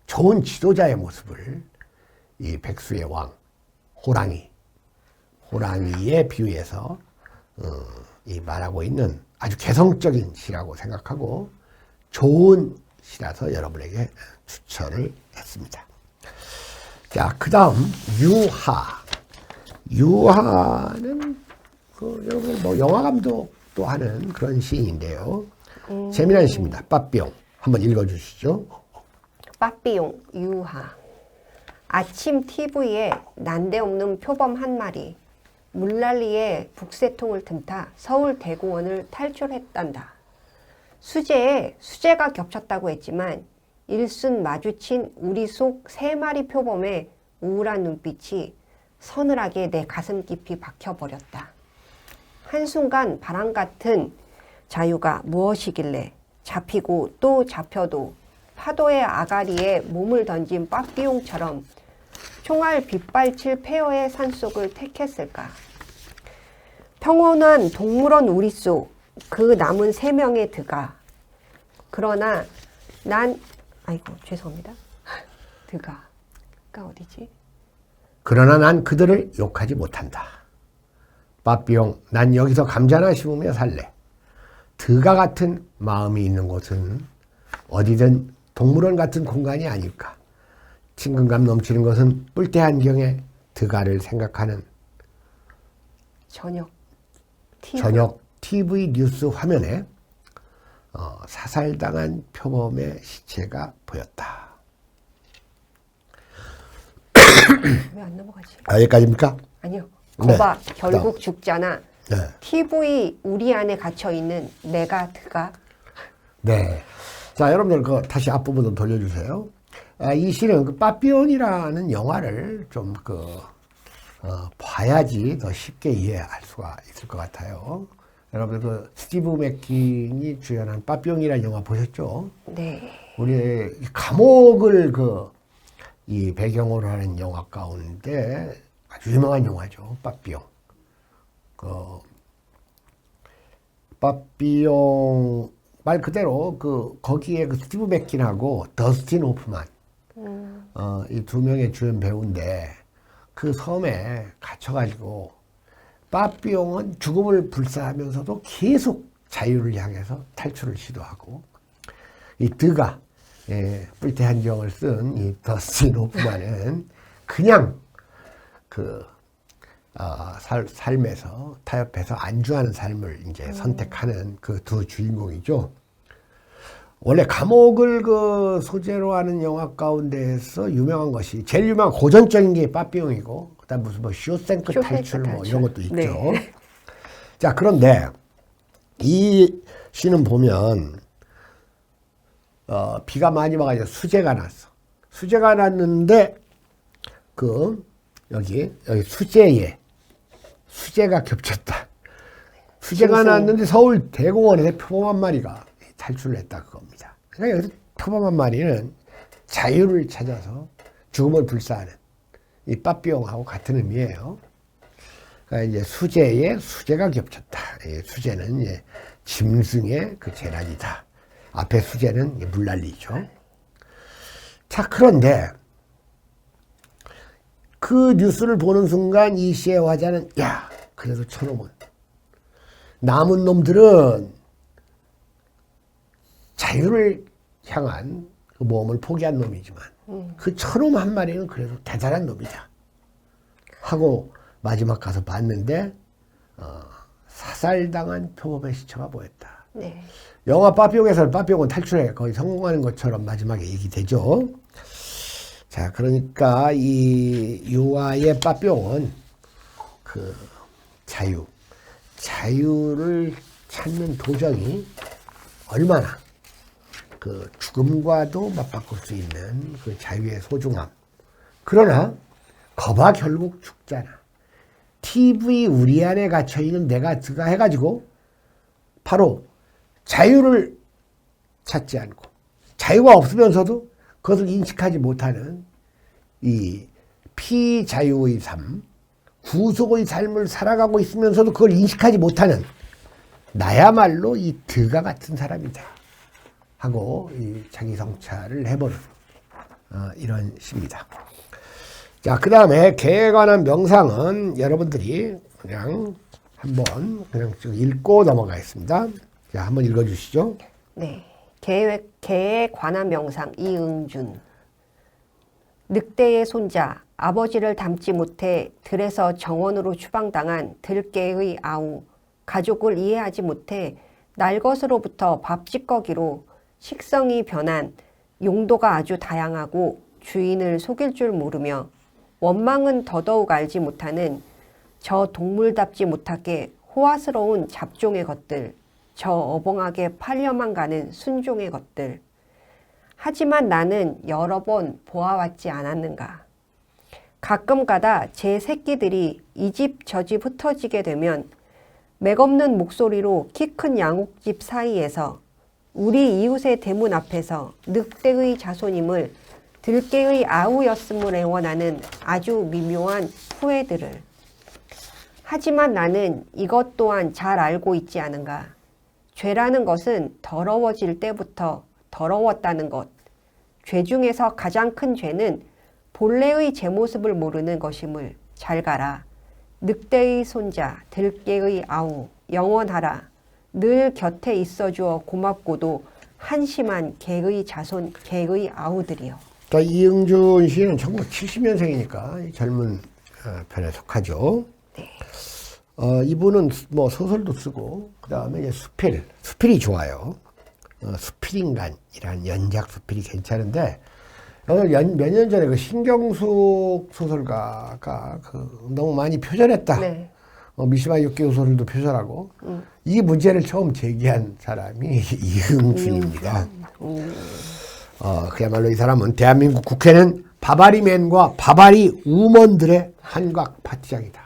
좋은 지도자의 모습을 이 백수의 왕, 호랑이에 비유해서 이 말하고 있는 아주 개성적인 시라고 생각하고 좋은 시라서 여러분에게 추천을 했습니다. 자, 그 다음 유하. 유하는 여러분 영화 감독도 하는 그런 시인인데요. 재미난 시입니다. 빠삐용 한번 읽어주시죠. 빠삐용 유하. 아침 TV에 난데없는 표범 한 마리 물난리에 북새통을 틈타 서울대공원을 탈출했단다. 수재에 수재가 겹쳤다고 했지만 일순 마주친 우리 속 3마리 표범의 우울한 눈빛이 서늘하게 내 가슴 깊이 박혀버렸다. 한순간 바람 같은 자유가 무엇이길래 잡히고 또 잡혀도 파도의 아가리에 몸을 던진 빠삐용처럼 총알 빗발칠 폐허의 산속을 택했을까? 평온한 동물원 우리 속 그 남은 3명의 드가. 그러나 난 죄송합니다. 드가 어디지? 그러나 난 그들을 욕하지 못한다. 빠삐용, 난 여기서 감자나 심으며 살래. 드가 같은 마음이 있는 곳은 어디든 동물원 같은 공간이 아닐까. 친근감 넘치는 것은 뿔테한 경에 드가를 생각하는 저녁 TV 뉴스 화면에 사살당한 표범의 시체가 보였다. 왜 안 넘어가지? 여기까지입니까? 아니요. 거봐, 네. 결국 죽잖아. 네. TV 우리 안에 갇혀있는 내가 드가. 네. 자, 여러분들 다시 앞부분을 돌려주세요. 이 시는 빠삐용이라는 영화를 좀 봐야지 더 쉽게 이해할 수가 있을 것 같아요. 여러분들 스티브 맥퀸이 주연한 빠삐용이라는 영화 보셨죠? 네. 우리 감옥을 이 배경으로 하는 영화 가운데 아주 유명한 영화죠. 빠삐용. 빠삐용 말 그대로 거기에 스티브 맥퀸하고 더스틴 호프만 이 2명의 주연 배우인데 그 섬에 갇혀가지고 빠삐용은 죽음을 불사하면서도 계속 자유를 향해서 탈출을 시도하고 이 드가 뿔테한 정을 쓴 이 더스틴 호프만은 그냥 삶에서 타협해서 안주하는 삶을 이제 선택하는 그 두 주인공이죠. 원래 감옥을 소재로 하는 영화 가운데에서 유명한 것이 제일 유명한 고전적인 게 빠삐용이고 그다음 무슨 쇼생크 탈출 이런 것도 있죠. 네. 자, 그런데 이 시는 보면 비가 많이 와가지고 수재가 났어. 수재가 났는데 여기 수재가 겹쳤다. 수재가 났는데 서울 대공원에 표범 한 마리가 탈출을 했다 그겁니다. 그러니까 여기서 표범 한 마리는 자유를 찾아서 죽음을 불사하는 이 빠삐용하고 같은 의미예요. 그러니까 이제 수재에 수재가 겹쳤다. 수재는 이제 짐승의 재난이다. 앞에 수재는 물난리죠. 자, 그런데 그 뉴스를 보는 순간 이 시의 화자는 그래도 저놈은 남은 놈들은 자유를 향한 그 모험을 포기한 놈이지만 그 저놈 한 마리는 그래도 대단한 놈이다 하고 마지막 가서 봤는데 사살당한 표범의 시체가 보였다. 네. 영화 빠삐용에서는 빠삐용은 탈출해 거의 성공하는 것처럼 마지막에 얘기되죠. 자, 그러니까 이 유아의 빠삐용은 자유를 찾는 도정이 얼마나 죽음과도 맞바꿀 수 있는 그 자유의 소중함. 그러나 거봐 결국 죽잖아. TV 우리 안에 갇혀있는 내가 드가 해가지고 바로 자유를 찾지 않고 자유가 없으면서도 그것을 인식하지 못하는 이 피자유의 삶, 구속의 삶을 살아가고 있으면서도 그걸 인식하지 못하는 나야말로 이 드가 같은 사람이다 하고 이 자기 성찰을 해보는 이런 시입니다. 자, 그 다음에 개에 관한 명상은 여러분들이 그냥 한번 그냥 쭉 읽고 넘어가겠습니다. 자, 한번 읽어주시죠. 네. 개에 관한 명상 이응준. 늑대의 손자, 아버지를 닮지 못해 들에서 정원으로 추방당한 들개의 아우, 가족을 이해하지 못해 날것으로부터 밥찌꺼기로 식성이 변한 용도가 아주 다양하고 주인을 속일 줄 모르며 원망은 더더욱 알지 못하는 저 동물답지 못하게 호화스러운 잡종의 것들, 저 어벙하게 팔려만 가는 순종의 것들. 하지만 나는 여러 번 보아왔지 않았는가. 가끔 가다 제 새끼들이 이 집 저 집 흩어지게 되면 맥없는 목소리로 키 큰 양옥집 사이에서 우리 이웃의 대문 앞에서 늑대의 자손임을 들개의 아우였음을 애원하는 아주 미묘한 후회들을. 하지만 나는 이것 또한 잘 알고 있지 않은가. 죄라는 것은 더러워질 때부터 더러웠다는 것. 죄 중에서 가장 큰 죄는 본래의 제 모습을 모르는 것임을 잘 가라. 늑대의 손자, 들개의 아우, 영원하라. 늘 곁에 있어주어 고맙고도 한심한 개의 자손, 개의 아우들이요. 그러니까 이응준 씨는 1970년생이니까 젊은 편에 속하죠. 네. 이분은 뭐 소설도 쓰고 그 다음에 이제 수필이 좋아요. 수필인간이라는 연작 수필이 괜찮은데 몇 년 전에 그 신경숙 소설가가 너무 많이 표절했다. 네. 미시마 6개월 소설도 표절하고 이 문제를 처음 제기한 사람이 이응준입니다. 그야말로 이 사람은 대한민국 국회는 바바리맨과 바바리 우먼들의 한각 파티장이다.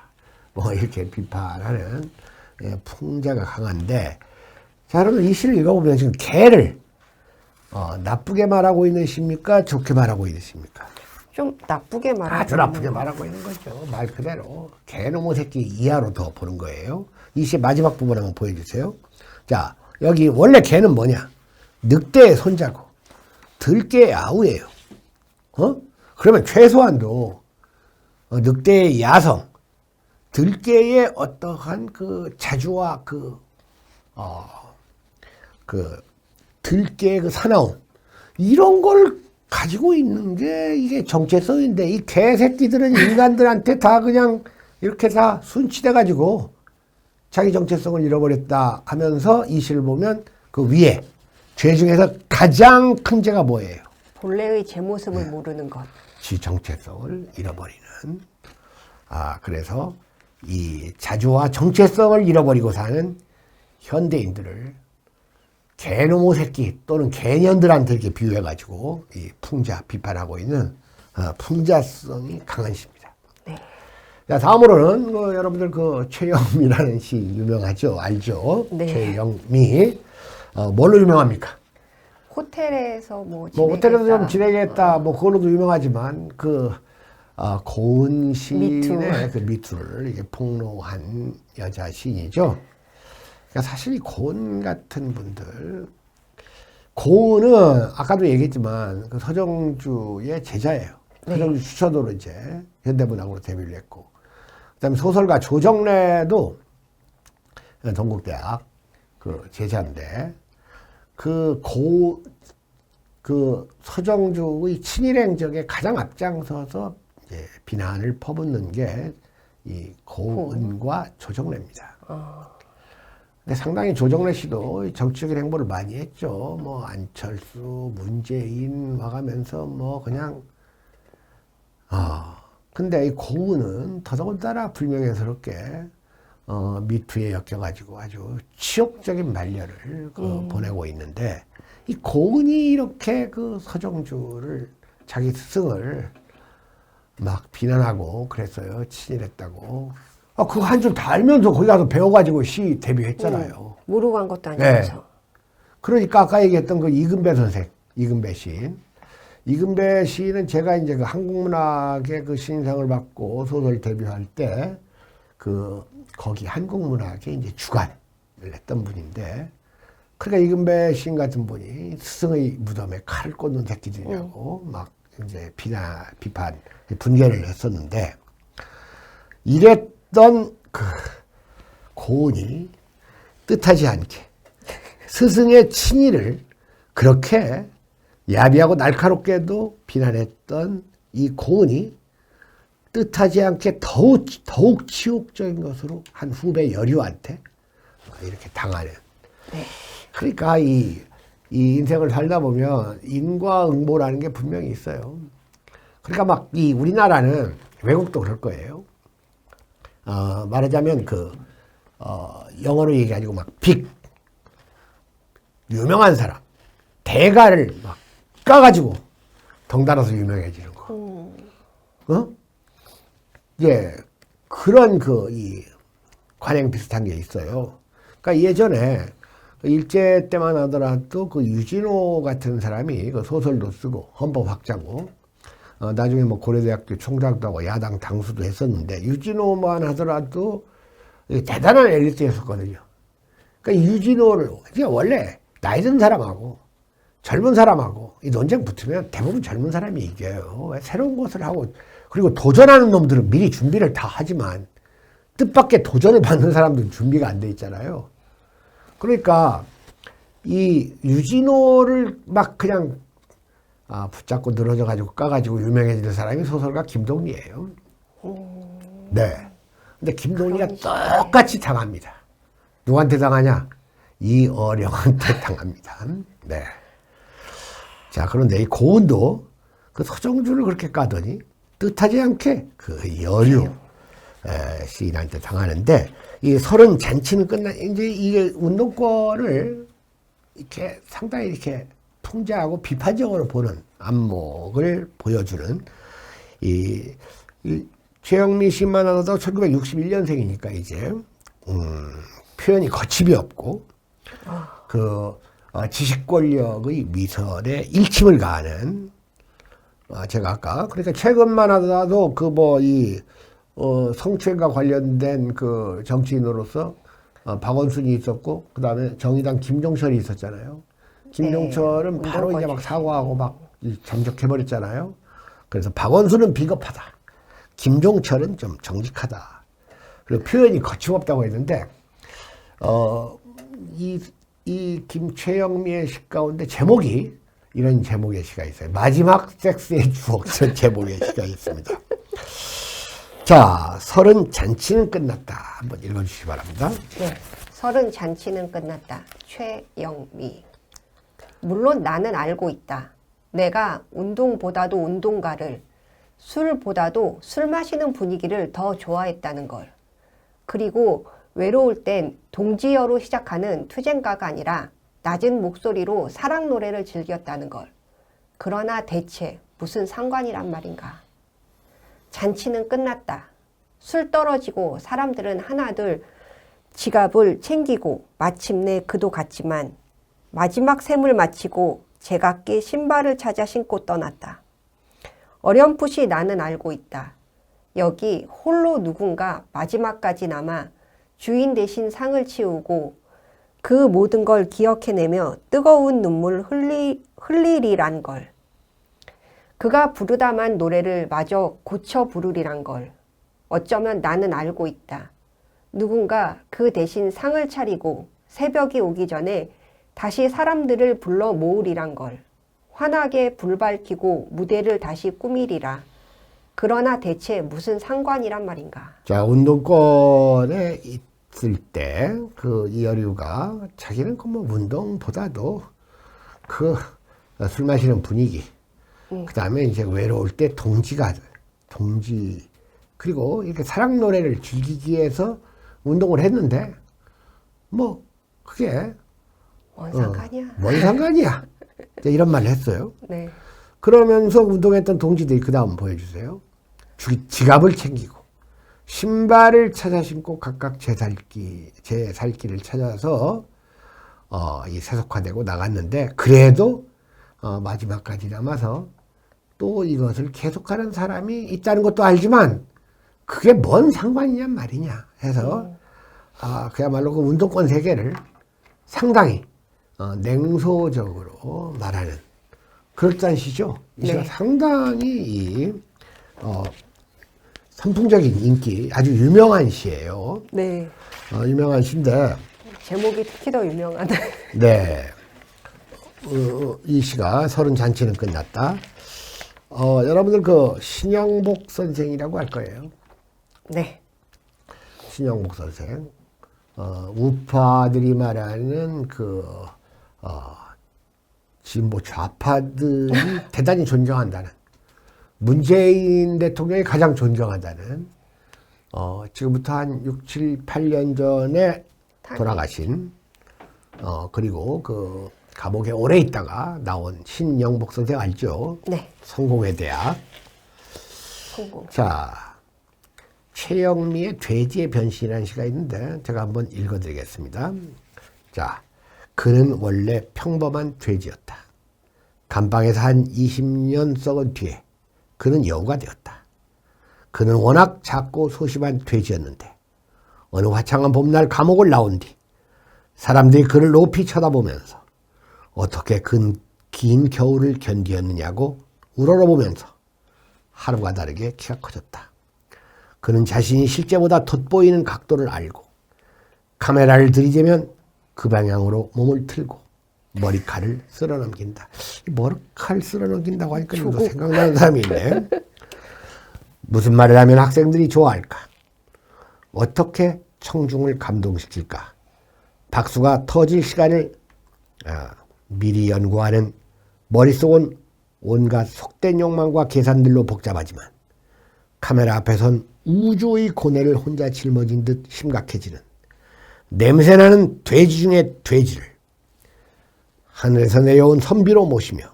뭐 이렇게 비판하는 풍자가 강한데, 자, 여러분 이 시를 읽어보면 지금 개를 나쁘게 말하고 있는 시입니까? 좋게 말하고 있는 시입니까? 좀 나쁘게 말하고 아주 나쁘게 말하고 있는 거죠. 말 그대로 개놈의 새끼 이하로 더 보는 거예요. 이 시의 마지막 부분 한번 보여주세요. 자, 여기 원래 개는 뭐냐? 늑대의 손자고 들개의 아우예요. 그러면 최소한도 늑대의 야성, 들개의 어떠한 그 자주와 들개의 그 사나움, 이런 걸 가지고 있는 게 이게 정체성인데, 이 개새끼들은 인간들한테 다 그냥 이렇게 다 순치돼가지고 자기 정체성을 잃어버렸다 하면서 이 시를 보면 그 위에 죄 중에서 가장 큰 죄가 뭐예요? 본래의 제 모습을 모르는 것. 지 정체성을 잃어버리는. 그래서 이 자주와 정체성을 잃어버리고 사는 현대인들을 개놈의 새끼 또는 개년들한테 이렇게 비유해가지고 이 풍자 비판하고 있는 풍자성이 강한 시입니다. 네. 자, 다음으로는 여러분들 그 최영미라는 시 유명하죠, 알죠? 네. 최영미 뭘로 유명합니까? 호텔에서 뭐 호텔에서 좀 지내겠다. 지내겠다 뭐 그걸로도 유명하지만 고은 시인의 미투. 그 미투를 이게 폭로한 여자 시인이죠. 그러니까 사실 이 고은 같은 분들, 고은은 아까도 얘기했지만 그 서정주의 제자예요. 네. 서정주 추천으로 이제 현대문학으로 데뷔를 했고, 그다음에 소설가 조정래도 동국대학 그 제자인데, 그 서정주의 친일 행적에 가장 앞장서서 이제 비난을 퍼붓는 게 이 고은과 조정래입니다. 근데 상당히 조정래 씨도 정치적인 행보를 많이 했죠. 뭐 안철수, 문재인 와가면서 뭐 그냥 근데 이 고은은 더더군다나 불명예스럽게 미투에 엮여가지고 아주 치욕적인 말년을 보내고 있는데, 이 고은이 이렇게 그 서정주를 자기 스승을 막 비난하고 그랬어요. 친일했다고. 그거 한 줄 다 알면서 거기 가서 배워가지고 시 데뷔했잖아요. 모르고 한 것도 아니면서. 네. 그러니까 아까 얘기했던 그 이금배 선생, 이금배 시인. 이금배 시인은 제가 이제 그 한국문학의 그 신인상을 받고 소설 데뷔할 때 거기 한국문학의 이제 주간, 했던 분인데, 그러니까 이금배 시인 같은 분이 스승의 무덤에 칼을 꽂는 새끼들이라고 막 이제 비판, 분개를 했었는데, 이랬던 그 고은이 뜻하지 않게 스승의 친일을 그렇게 야비하고 날카롭게도 비난했던 이 고은이 뜻하지 않게 더욱 치욕적인 것으로 한 후배 여류한테 이렇게 당하는. 네. 그러니까 이 인생을 살다 보면 인과응보라는 게 분명히 있어요. 그러니까 막 이 우리나라는, 외국도 그럴 거예요. 말하자면 영어로 얘기하고 막 유명한 사람, 대가를 막 까가지고 덩달아서 유명해지는 거. 예, 그런 이 관행 비슷한 게 있어요. 그러니까 예전에 일제 때만 하더라도 그 유진호 같은 사람이 그 소설도 쓰고 헌법학자고, 나중에 뭐 고려대학교 총장도 하고 야당 당수도 했었는데, 유진호만 하더라도 대단한 엘리트였었거든요. 그러니까 유진호를, 원래 나이 든 사람하고 젊은 사람하고 이 논쟁 붙으면 대부분 젊은 사람이 이겨요. 새로운 것을 하고, 그리고 도전하는 놈들은 미리 준비를 다 하지만 뜻밖의 도전을 받는 사람들은 준비가 안 돼 있잖아요. 그러니까 이 유진호를 막 그냥 붙잡고 늘어져가지고 까가지고 유명해지는 사람이 소설가 김동리예요. 네. 근데 김동리가 똑같이 당합니다. 누구한테 당하냐? 이어령한테 당합니다. 네. 자, 그런데 이 고은도 그 서정주를 그렇게 까더니 뜻하지 않게 그 여류 시인한테 당하는데, 이 설은 잔치는 이제 이게 운동권을 이렇게 상당히 이렇게 풍자하고 비판적으로 보는 안목을 보여주는 이 최영미 시인만 하더라도 1961년생이니까 이제 표현이 거침이 없고 지식 권력의 미선에 일침을 가하는, 제가 아까 그러니까 최근만 하더라도 성추행과 관련된 그 정치인으로서 박원순이 있었고, 그 다음에 정의당 김종철이 있었잖아요. 김종철은 바로 이제 막 사과하고 막 잠적해버렸잖아요. 그래서 박원순은 비겁하다, 김종철은 좀 정직하다, 그리고 표현이 거침없다고 했는데, 이 김최영미의 시 가운데 제목이, 이런 제목의 시가 있어요. 마지막 섹스의 추억, 이런 제목의 시가 있습니다. 자, 설은 잔치는 끝났다. 한번 읽어주시기 바랍니다. 네. 설은 잔치는 끝났다. 최영미. 물론 나는 알고 있다. 내가 운동보다도 운동가를, 술보다도 술 마시는 분위기를 더 좋아했다는 걸. 그리고 외로울 땐 동지어로 시작하는 투쟁가가 아니라 낮은 목소리로 사랑 노래를 즐겼다는 걸. 그러나 대체 무슨 상관이란 말인가. 잔치는 끝났다. 술 떨어지고 사람들은 하나둘 지갑을 챙기고 마침내 그도 갔지만, 마지막 셈을 마치고 제각기 신발을 찾아 신고 떠났다. 어렴풋이 나는 알고 있다. 여기 홀로 누군가 마지막까지 남아 주인 대신 상을 치우고 그 모든 걸 기억해내며 뜨거운 눈물 흘리리란 걸. 그가 부르다만 노래를 마저 고쳐 부르리란 걸. 어쩌면 나는 알고 있다. 누군가 그 대신 상을 차리고 새벽이 오기 전에 다시 사람들을 불러 모으리란 걸. 환하게 불 밝히고 무대를 다시 꾸미리라. 그러나 대체 무슨 상관이란 말인가. 자, 운동권에 있을 때 그 이여류가 자기는 운동보다도 술 마시는 분위기, 그 다음에 이제 외로울 때 동지, 그리고 이렇게 사랑 노래를 즐기기 위해서 운동을 했는데, 그게 뭔 상관이야. 뭔 상관이야. 이런 말을 했어요. 네. 그러면서 운동했던 동지들이 그 다음 보여주세요. 지갑을 챙기고 신발을 찾아 신고 각각 제 살 길을 찾아서 이 세속화되고 나갔는데, 그래도 마지막까지 남아서 또 이것을 계속하는 사람이 있다는 것도 알지만 그게 뭔 상관이냔 말이냐 해서 그야말로 그 운동권 세계를 상당히 냉소적으로 말하는 그럴듯한 시죠. 이 시가 네. 상당히 선풍적인 인기, 아주 유명한 시예요. 네. 유명한 시인데, 제목이 특히 더 유명한. 네. 이 시가 서른 잔치는 끝났다. 여러분들 그 신영복 선생이라고 할 거예요. 네. 신영복 선생. 우파들이 말하는 진보 좌파들이 대단히 존경한다는, 문재인 대통령이 가장 존경한다는, 지금부터 한 6, 7, 8년 전에 돌아가신, 그리고 그 감옥에 오래 있다가 나온 신영복 선생 알죠? 네. 성공회 대학. 성공. 자, 최영미의 돼지의 변신이라는 시가 있는데 제가 한번 읽어드리겠습니다. 자, 그는 원래 평범한 돼지였다. 감방에서 한 20년 썩은 뒤에 그는 여우가 되었다. 그는 워낙 작고 소심한 돼지였는데 어느 화창한 봄날 감옥을 나온 뒤 사람들이 그를 높이 쳐다보면서 어떻게 긴 겨울을 견디었느냐고 우러러보면서 하루가 다르게 키가 커졌다. 그는 자신이 실제보다 돋보이는 각도를 알고 카메라를 들이대면 그 방향으로 몸을 틀고 머리칼을 쓸어넘긴다. 머리칼 쓸어넘긴다고 하니까 이거 생각나는 사람이 있네. 무슨 말을 하면 학생들이 좋아할까? 어떻게 청중을 감동시킬까? 박수가 터질 시간을 미리 연구하는 머릿속은 온갖 속된 욕망과 계산들로 복잡하지만 카메라 앞에선 우주의 고뇌를 혼자 짊어진 듯 심각해지는 냄새나는 돼지 중의 돼지를 하늘에서 내려온 선비로 모시며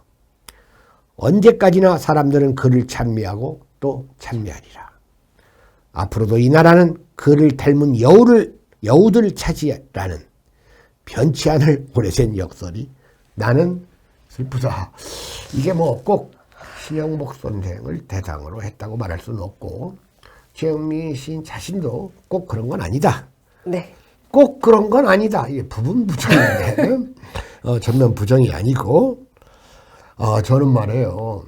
언제까지나 사람들은 그를 찬미하고 또 찬미하리라. 앞으로도 이 나라는 그를 닮은 여우들을 차지하라는 변치 않을 오래된 역설이 나는 슬프다. 이게 뭐 꼭 신영복 선생을 대상으로 했다고 말할 수는 없고 최영미 시인 자신도 꼭 그런 건 아니다. 네. 꼭 그런 건 아니다. 이게 부분 부정인데 전면 부정이 아니고 저는 말이에요.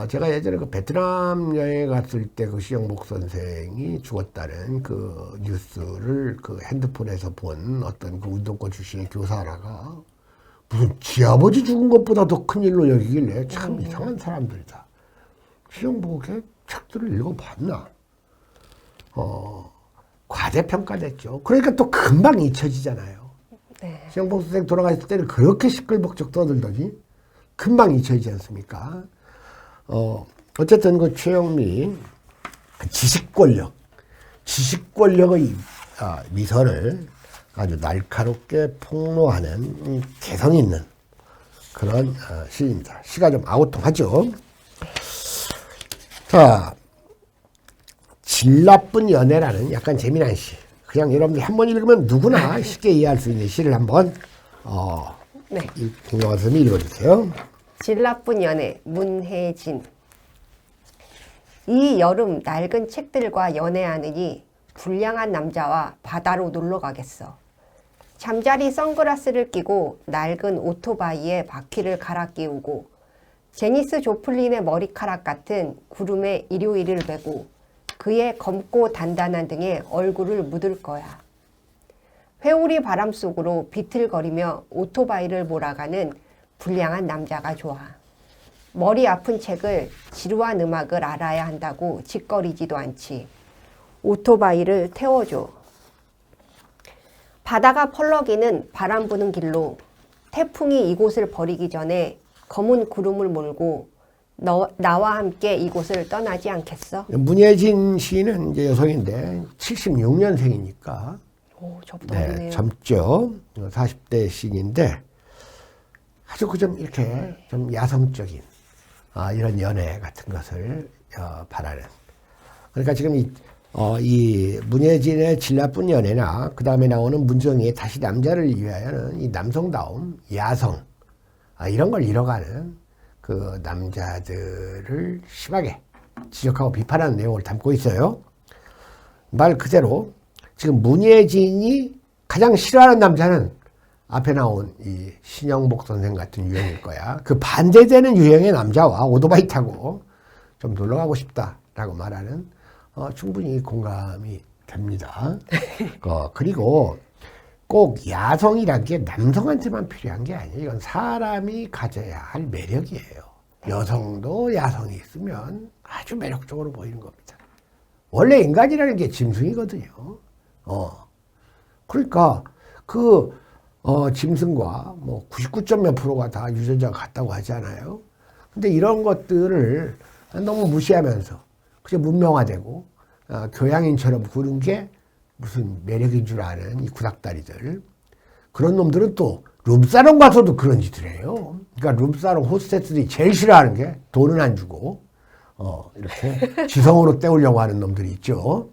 제가 예전에 그 베트남 여행 갔을 때 그 신영복 선생이 죽었다는 그 뉴스를 그 핸드폰에서 본 어떤 그 운동권 출신의 교사 하나가 무슨 지 아버지 죽은 것보다 더 큰 일로 여기길래 참 이상한 사람들이다. 신영복의 책들을 읽어봤나? 과대평가됐죠. 그러니까 또 금방 잊혀지잖아요. 네. 신영복 선생 돌아가셨을 때는 그렇게 시끌벅적 떠들더니 금방 잊혀지지 않습니까? 어쨌든 그 최영미 지식권력의 미선을 아주 날카롭게 폭로하는 개성 있는 그런 시입니다. 시가 좀 아우통하죠. 자, 질 나쁜 연애라는 약간 재미난 시. 그냥 여러분들 한번 읽으면 누구나 쉽게 이해할 수 있는 시를 한번 네. 김영환 선생님이 읽어주세요. 질 나쁜 연애 문혜진. 이 여름 낡은 책들과 연애하느니 불량한 남자와 바다로 놀러 가겠어. 잠자리 선글라스를 끼고 낡은 오토바이에 바퀴를 갈아 끼우고 제니스 조플린의 머리카락 같은 구름의 일요일을 메고 그의 검고 단단한 등에 얼굴을 묻을 거야. 회오리 바람 속으로 비틀거리며 오토바이를 몰아가는 불량한 남자가 좋아. 머리 아픈 책을 지루한 음악을 알아야 한다고 짓거리지도 않지. 오토바이를 태워줘. 바다가 펄럭이는 바람 부는 길로 태풍이 이곳을 버리기 전에 검은 구름을 몰고 나와 함께 이곳을 떠나지 않겠어? 문혜진 시인은 이제 여성인데 76년생이니까 오, 저보다 어리네요. 젊죠. 40대 시인인데 아주 그 좀 이렇게 좀 야성적인 이런 연애 같은 것을 바라는. 그러니까 지금 이 문혜진의 질 나쁜 연애나 그 다음에 나오는 문정희의 다시 남자를 위하여는 이 남성다움, 야성 이런 걸 잃어가는 그 남자들을 심하게 지적하고 비판하는 내용을 담고 있어요. 말 그대로 지금 문예진이 가장 싫어하는 남자는 앞에 나온 이 신영복 선생 같은 유형일 거야. 그 반대되는 유형의 남자와 오토바이 타고 좀 놀러 가고 싶다라고 말하는 충분히 공감이 됩니다. 그리고 꼭 야성이란 게 남성한테만 필요한 게 아니에요. 이건 사람이 가져야 할 매력이에요. 여성도 야성이 있으면 아주 매력적으로 보이는 겁니다. 원래 인간이라는 게 짐승이거든요. 그러니까 짐승과 뭐 99점 몇 프로가 다 유전자가 같다고 하잖아요. 근데 이런 것들을 너무 무시하면서 그냥 문명화되고 교양인처럼 구는 게 무슨 매력인 줄 아는 이 구닥다리들. 그런 놈들은 또 룸사롱 가서도 그런 짓을 해요. 그러니까 룸사롱 호스테스들이 제일 싫어하는 게 돈은 안 주고 이렇게 지성으로 때우려고 하는 놈들이 있죠.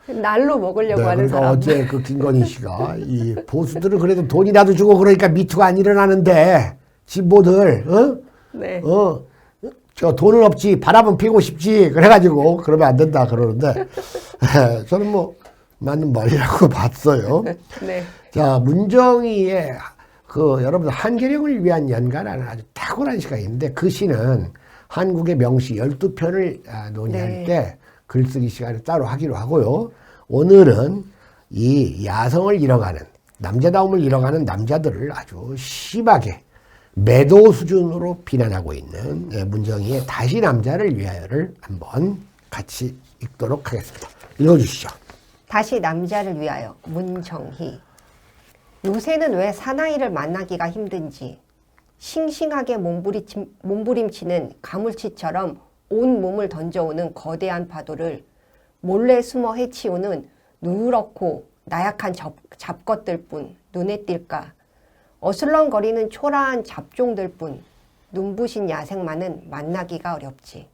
날로 먹으려고 네, 하는 그러니까 사람. 어제 그 김건희 씨가 이 보수들은 그래도 돈이라도 주고 그러니까 미투가 안 일어나는데 진보들 네. 저 돈은 없지 바람은 피고 싶지 그래가지고 그러면 안 된다 그러는데 저는 뭐 맞는 말이라고 봤어요. 네. 자, 문정희의 여러분들 한계령을 위한 연가라는 아주 탁월한 시가 있는데 그 시는 한국의 명시 12편을 논의할 네. 때 글쓰기 시간을 따로 하기로 하고요. 오늘은 이 야성을 잃어가는 남자다움을 잃어가는 남자들을 아주 심하게 매도 수준으로 비난하고 있는 문정희의 다시 남자를 위하여를 한번 같이 읽도록 하겠습니다. 읽어주시죠. 다시 남자를 위하여 문정희. 요새는 왜 사나이를 만나기가 힘든지 싱싱하게 몸부림치는 가물치처럼 온 몸을 던져오는 거대한 파도를 몰래 숨어 헤치오는 누렇고 나약한 잡것들뿐 눈에 띌까. 어슬렁거리는 초라한 잡종들뿐 눈부신 야생만은 만나기가 어렵지.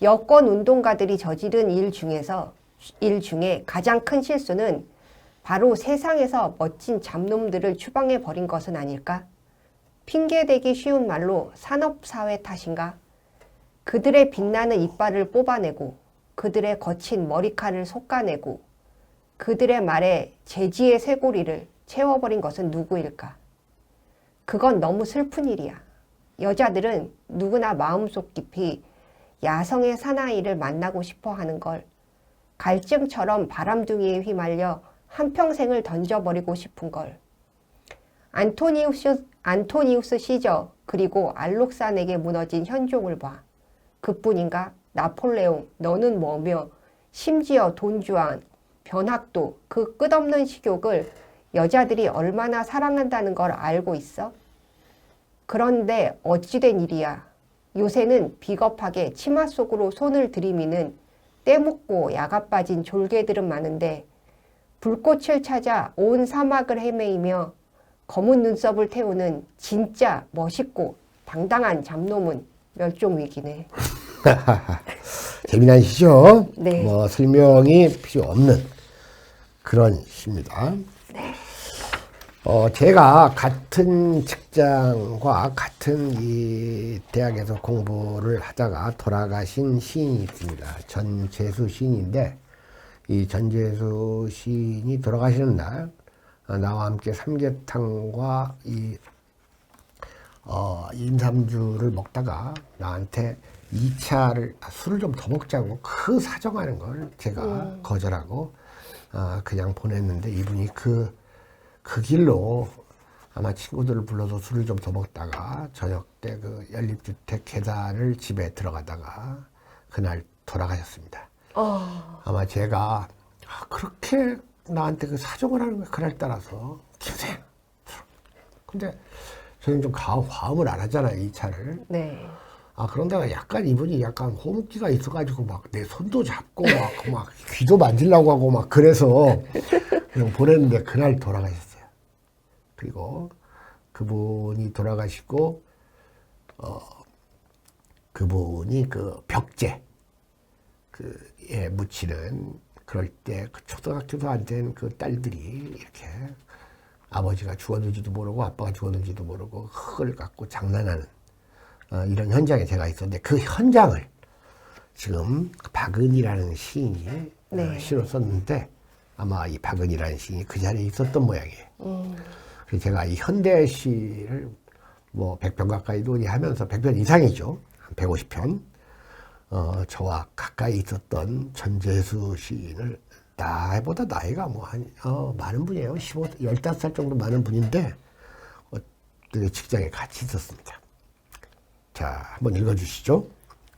여권 운동가들이 저지른 일 중에 가장 큰 실수는 바로 세상에서 멋진 잡놈들을 추방해 버린 것은 아닐까? 핑계대기 쉬운 말로 산업사회 탓인가? 그들의 빛나는 이빨을 뽑아내고 그들의 거친 머리칼을 솎아내고 그들의 말에 재지의 쇠고리를 채워버린 것은 누구일까? 그건 너무 슬픈 일이야. 여자들은 누구나 마음속 깊이 야성의 사나이를 만나고 싶어 하는 걸 갈증처럼 바람둥이에 휘말려 한평생을 던져버리고 싶은 걸. 안토니우스 시저 그리고 알록산에게 무너진 현종을 봐. 그뿐인가? 나폴레옹 너는 뭐며 심지어 돈주한 변학도 그 끝없는 식욕을 여자들이 얼마나 사랑한다는 걸 알고 있어? 그런데 어찌된 일이야. 요새는 비겁하게 치마 속으로 손을 들이미는 때묻고 야가 빠진 졸개들은 많은데 불꽃을 찾아 온 사막을 헤매이며 검은 눈썹을 태우는 진짜 멋있고 당당한 잡놈은 멸종위기네. 재미난 시죠? 네. 뭐 설명이 필요 없는 그런 시입니다. 네. 제가 같은 직장과 같은 이 대학에서 공부를 하다가 돌아가신 시인이 있습니다. 전재수 시인인데 이 전재수 시인이 돌아가시는 날 나와 함께 삼계탕과 이 임삼주를 먹다가 나한테 2차를 술을 좀 더 먹자고 그 사정하는 걸 제가 거절하고 그냥 보냈는데 이분이 그 길로 아마 친구들을 불러서 술을 좀 더 먹다가 저녁 때 그 연립주택 계단을 집에 들어가다가 그날 돌아가셨습니다. 아마 제가 그렇게 나한테 그 사정을 하는 거야 그날따라서 기생. 근데 저는 좀 과음을 안 하잖아요 이 차를. 네. 그런데가 약간 이분이 약간 호흡기가 있어가지고 막 내 손도 잡고 막 귀도 만지려고 하고 막 그래서 그냥 보냈는데 그날 돌아가셨어요. 그리고 그분이 돌아가시고 그분이 그 벽제 묻히는 그럴 때 그 초등학교도 안 된 그 딸들이 이렇게 아버지가 죽었는지도 모르고 아빠가 죽었는지도 모르고 흙을 갖고 장난하는 이런 현장에 제가 있었는데 그 현장을 지금 박은희라는 시인이 네. 시로 썼는데 아마 이 박은이라는 시인이 그 자리에 있었던 모양이에요. 그래서 제가 이 현대 시를 뭐 100편 가까이 논의하면서 100편 이상이죠. 한 150편. 저와 가까이 있었던 전재수 시인을 나보다 나이가 뭐 많은 분이에요. 15살 정도 많은 분인데 되게 직장에 같이 있었습니다. 자, 한번 읽어주시죠.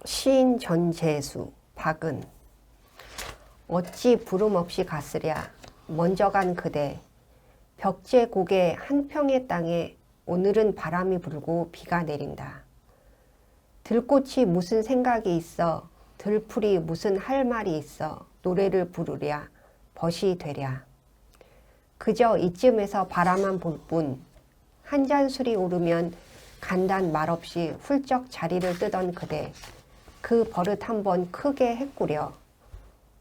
시인 전재수, 박은. 어찌 부름 없이 갔으랴. 먼저 간 그대. 벽제 고개 한 평의 땅에 오늘은 바람이 불고 비가 내린다. 들꽃이 무슨 생각이 있어. 들풀이 무슨 할 말이 있어. 노래를 부르랴. 벗이 되랴. 그저 이쯤에서 바라만 볼 뿐. 한 잔 술이 오르면 간단 말없이 훌쩍 자리를 뜨던 그대. 그 버릇 한번 크게 했구려.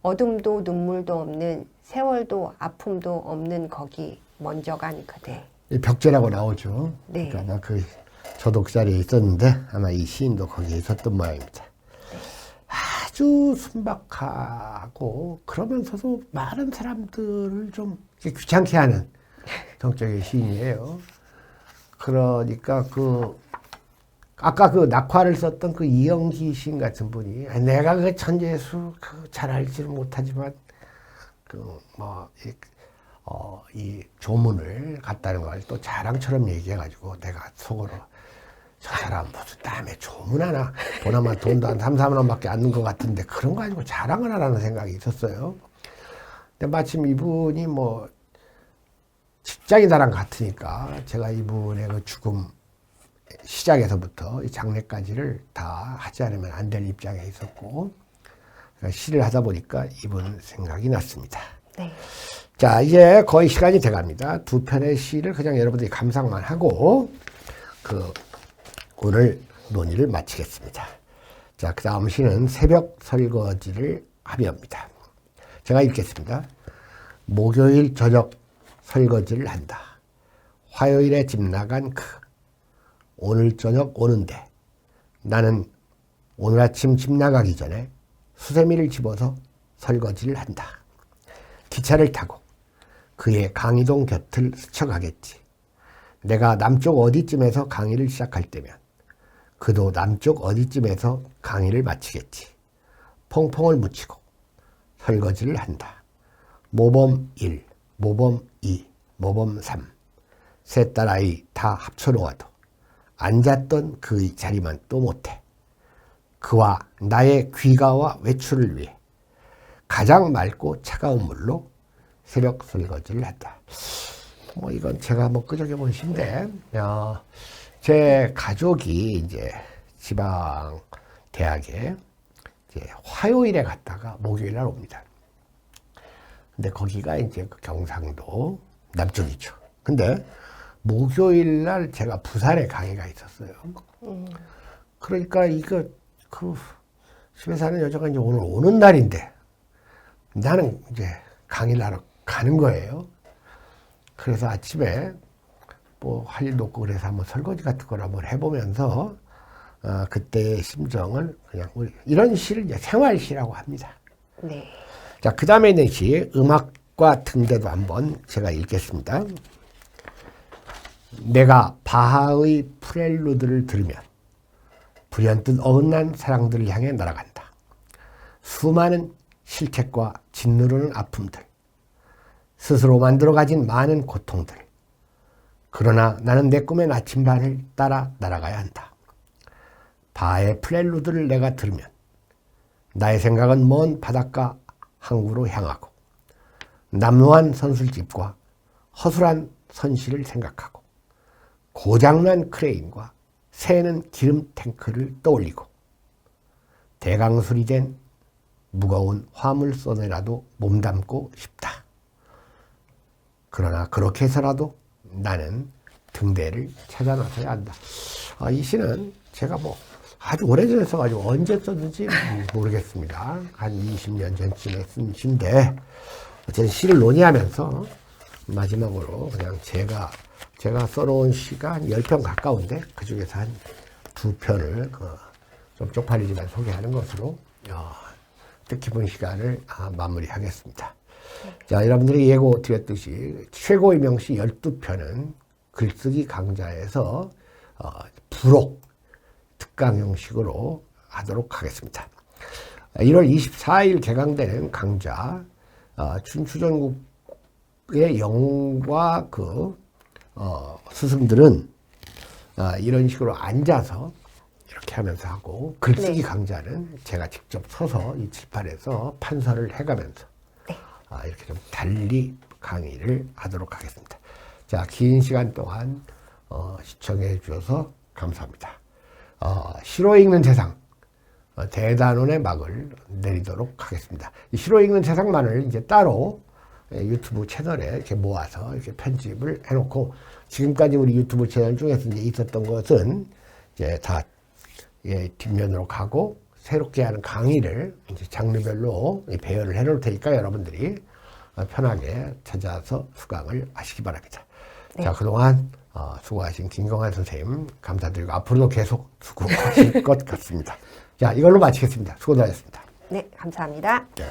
어둠도 눈물도 없는 세월도 아픔도 없는 거기 먼저 간 그대. 이 벽제라고 나오죠. 네. 그러니까 저도 그 자리에 있었는데 아마 이 시인도 거기에 있었던 모양입니다. 아주 순박하고 그러면서도 많은 사람들을 좀 귀찮게 하는 성격의 시인이에요. 그러니까 아까 그 낙화를 썼던 그 이영기 시인 같은 분이 내가 그 전재수 잘 알지는 못하지만 이 조문을 갔다는 걸 또 자랑처럼 얘기해가지고 내가 속으로 저 사람 무슨 다음에 조문 하나 보나마 돈도 한 3, 4만 원밖에 안 는 것 같은데 그런 거 아니고 자랑을 하라는 생각이 있었어요. 근데 마침 이분이 뭐 직장이 나랑 같으니까 제가 이분의 그 죽음 시작에서부터 이 장례까지를 다 하지 않으면 안 될 입장에 있었고 시를 하다 보니까 이분 생각이 났습니다. 네. 자, 이제 거의 시간이 돼갑니다. 두 편의 시를 그냥 여러분들이 감상만 하고 오늘 논의를 마치겠습니다. 자, 그 다음 시는 새벽 설거지를 하며입니다. 제가 읽겠습니다. 목요일 저녁 설거지를 한다. 화요일에 집 나간 오늘 저녁 오는데 나는 오늘 아침 집 나가기 전에 수세미를 집어서 설거지를 한다. 기차를 타고 그의 강의동 곁을 스쳐가겠지. 내가 남쪽 어디쯤에서 강의를 시작할 때면 그도 남쪽 어디쯤에서 강의를 마치겠지. 퐁퐁을 묻히고 설거지를 한다. 모범 1, 모범 2, 모범 3. 세 딸아이 다 합쳐놓아도 앉았던 그 자리만 또 못해. 그와 나의 귀가와 외출을 위해 가장 맑고 차가운 물로 새벽 설거지를 한다. 뭐 이건 제가 끄적여 본 시인데, 제 가족이 이제 지방 대학에 이제 화요일에 갔다가 목요일 날 옵니다. 근데 거기가 이제 경상도 남쪽이죠. 근데 목요일 날 제가 부산에 강의가 있었어요. 그러니까 집에 사는 여자가 이제 오늘 오는 날인데 나는 이제 강의를 하러 가는 거예요. 그래서 아침에 뭐 할 일도 없고 그래서 한번 설거지 같은 걸 한번 해보면서 그때의 심정을 그냥 이런 시를 이제 생활시라고 합니다. 네. 자, 그 다음에 있는 시 음악과 등대도 한번 제가 읽겠습니다. 내가 바하의 프렐루드를 들으면 불현듯 어긋난 사랑들을 향해 날아간다. 수많은 실책과 짓누르는 아픔들, 스스로 만들어 가진 많은 고통들. 그러나 나는 내 꿈의 나침반을 따라 날아가야 한다. 바하의 프렐루드를 내가 들으면 나의 생각은 먼 바닷가 항구로 향하고 남루한 선술집과 허술한 선실을 생각하고 고장난 크레인과 새는 기름 탱크를 떠올리고 대강술이 된 무거운 화물선에라도 몸담고 싶다. 그러나 그렇게 해서라도 나는 등대를 찾아 나서야 한다. 이 시는 제가 아주 오래전에 써가지고 언제 썼는지 모르겠습니다. 한 20년 전쯤에 쓴 시인데 어쨌든 시를 논의하면서 마지막으로 그냥 제가 써놓은 시가 한 10편 가까운데 그 중에서 한 2편을 좀 쪽팔리지만 소개하는 것으로 뜻깊은 시간을 마무리하겠습니다. 자, 여러분들이 예고 드렸듯이 최고의 명시 12편은 글쓰기 강좌에서 부록 특강 형식으로 하도록 하겠습니다. 1월 24일 개강되는 강좌 춘추전국의 영과 스승들은 이런 식으로 앉아서 이렇게 하면서 하고 글쓰기 강좌는 제가 직접 서서 이 칠판에서 판서를 해가면서 이렇게 좀 달리 강의를 하도록 하겠습니다. 자, 긴 시간 동안 시청해 주셔서 감사합니다. 시로 읽는 세상 대단원의 막을 내리도록 하겠습니다. 이 시로 읽는 세상만을 이제 따로 유튜브 채널에 이렇게 모아서 이렇게 편집을 해놓고 지금까지 우리 유튜브 채널 중에서 이제 있었던 것은 이제 다 뒷면으로 가고 새롭게 하는 강의를 이제 장르별로 배열을 해놓을 테니까 여러분들이 편하게 찾아서 수강을 하시기 바랍니다. 네. 자, 그동안 수고하신 김경환 선생님 감사드리고 앞으로도 계속 수고하실 것 같습니다. 자, 이걸로 마치겠습니다. 수고하셨습니다. 네, 감사합니다. 네.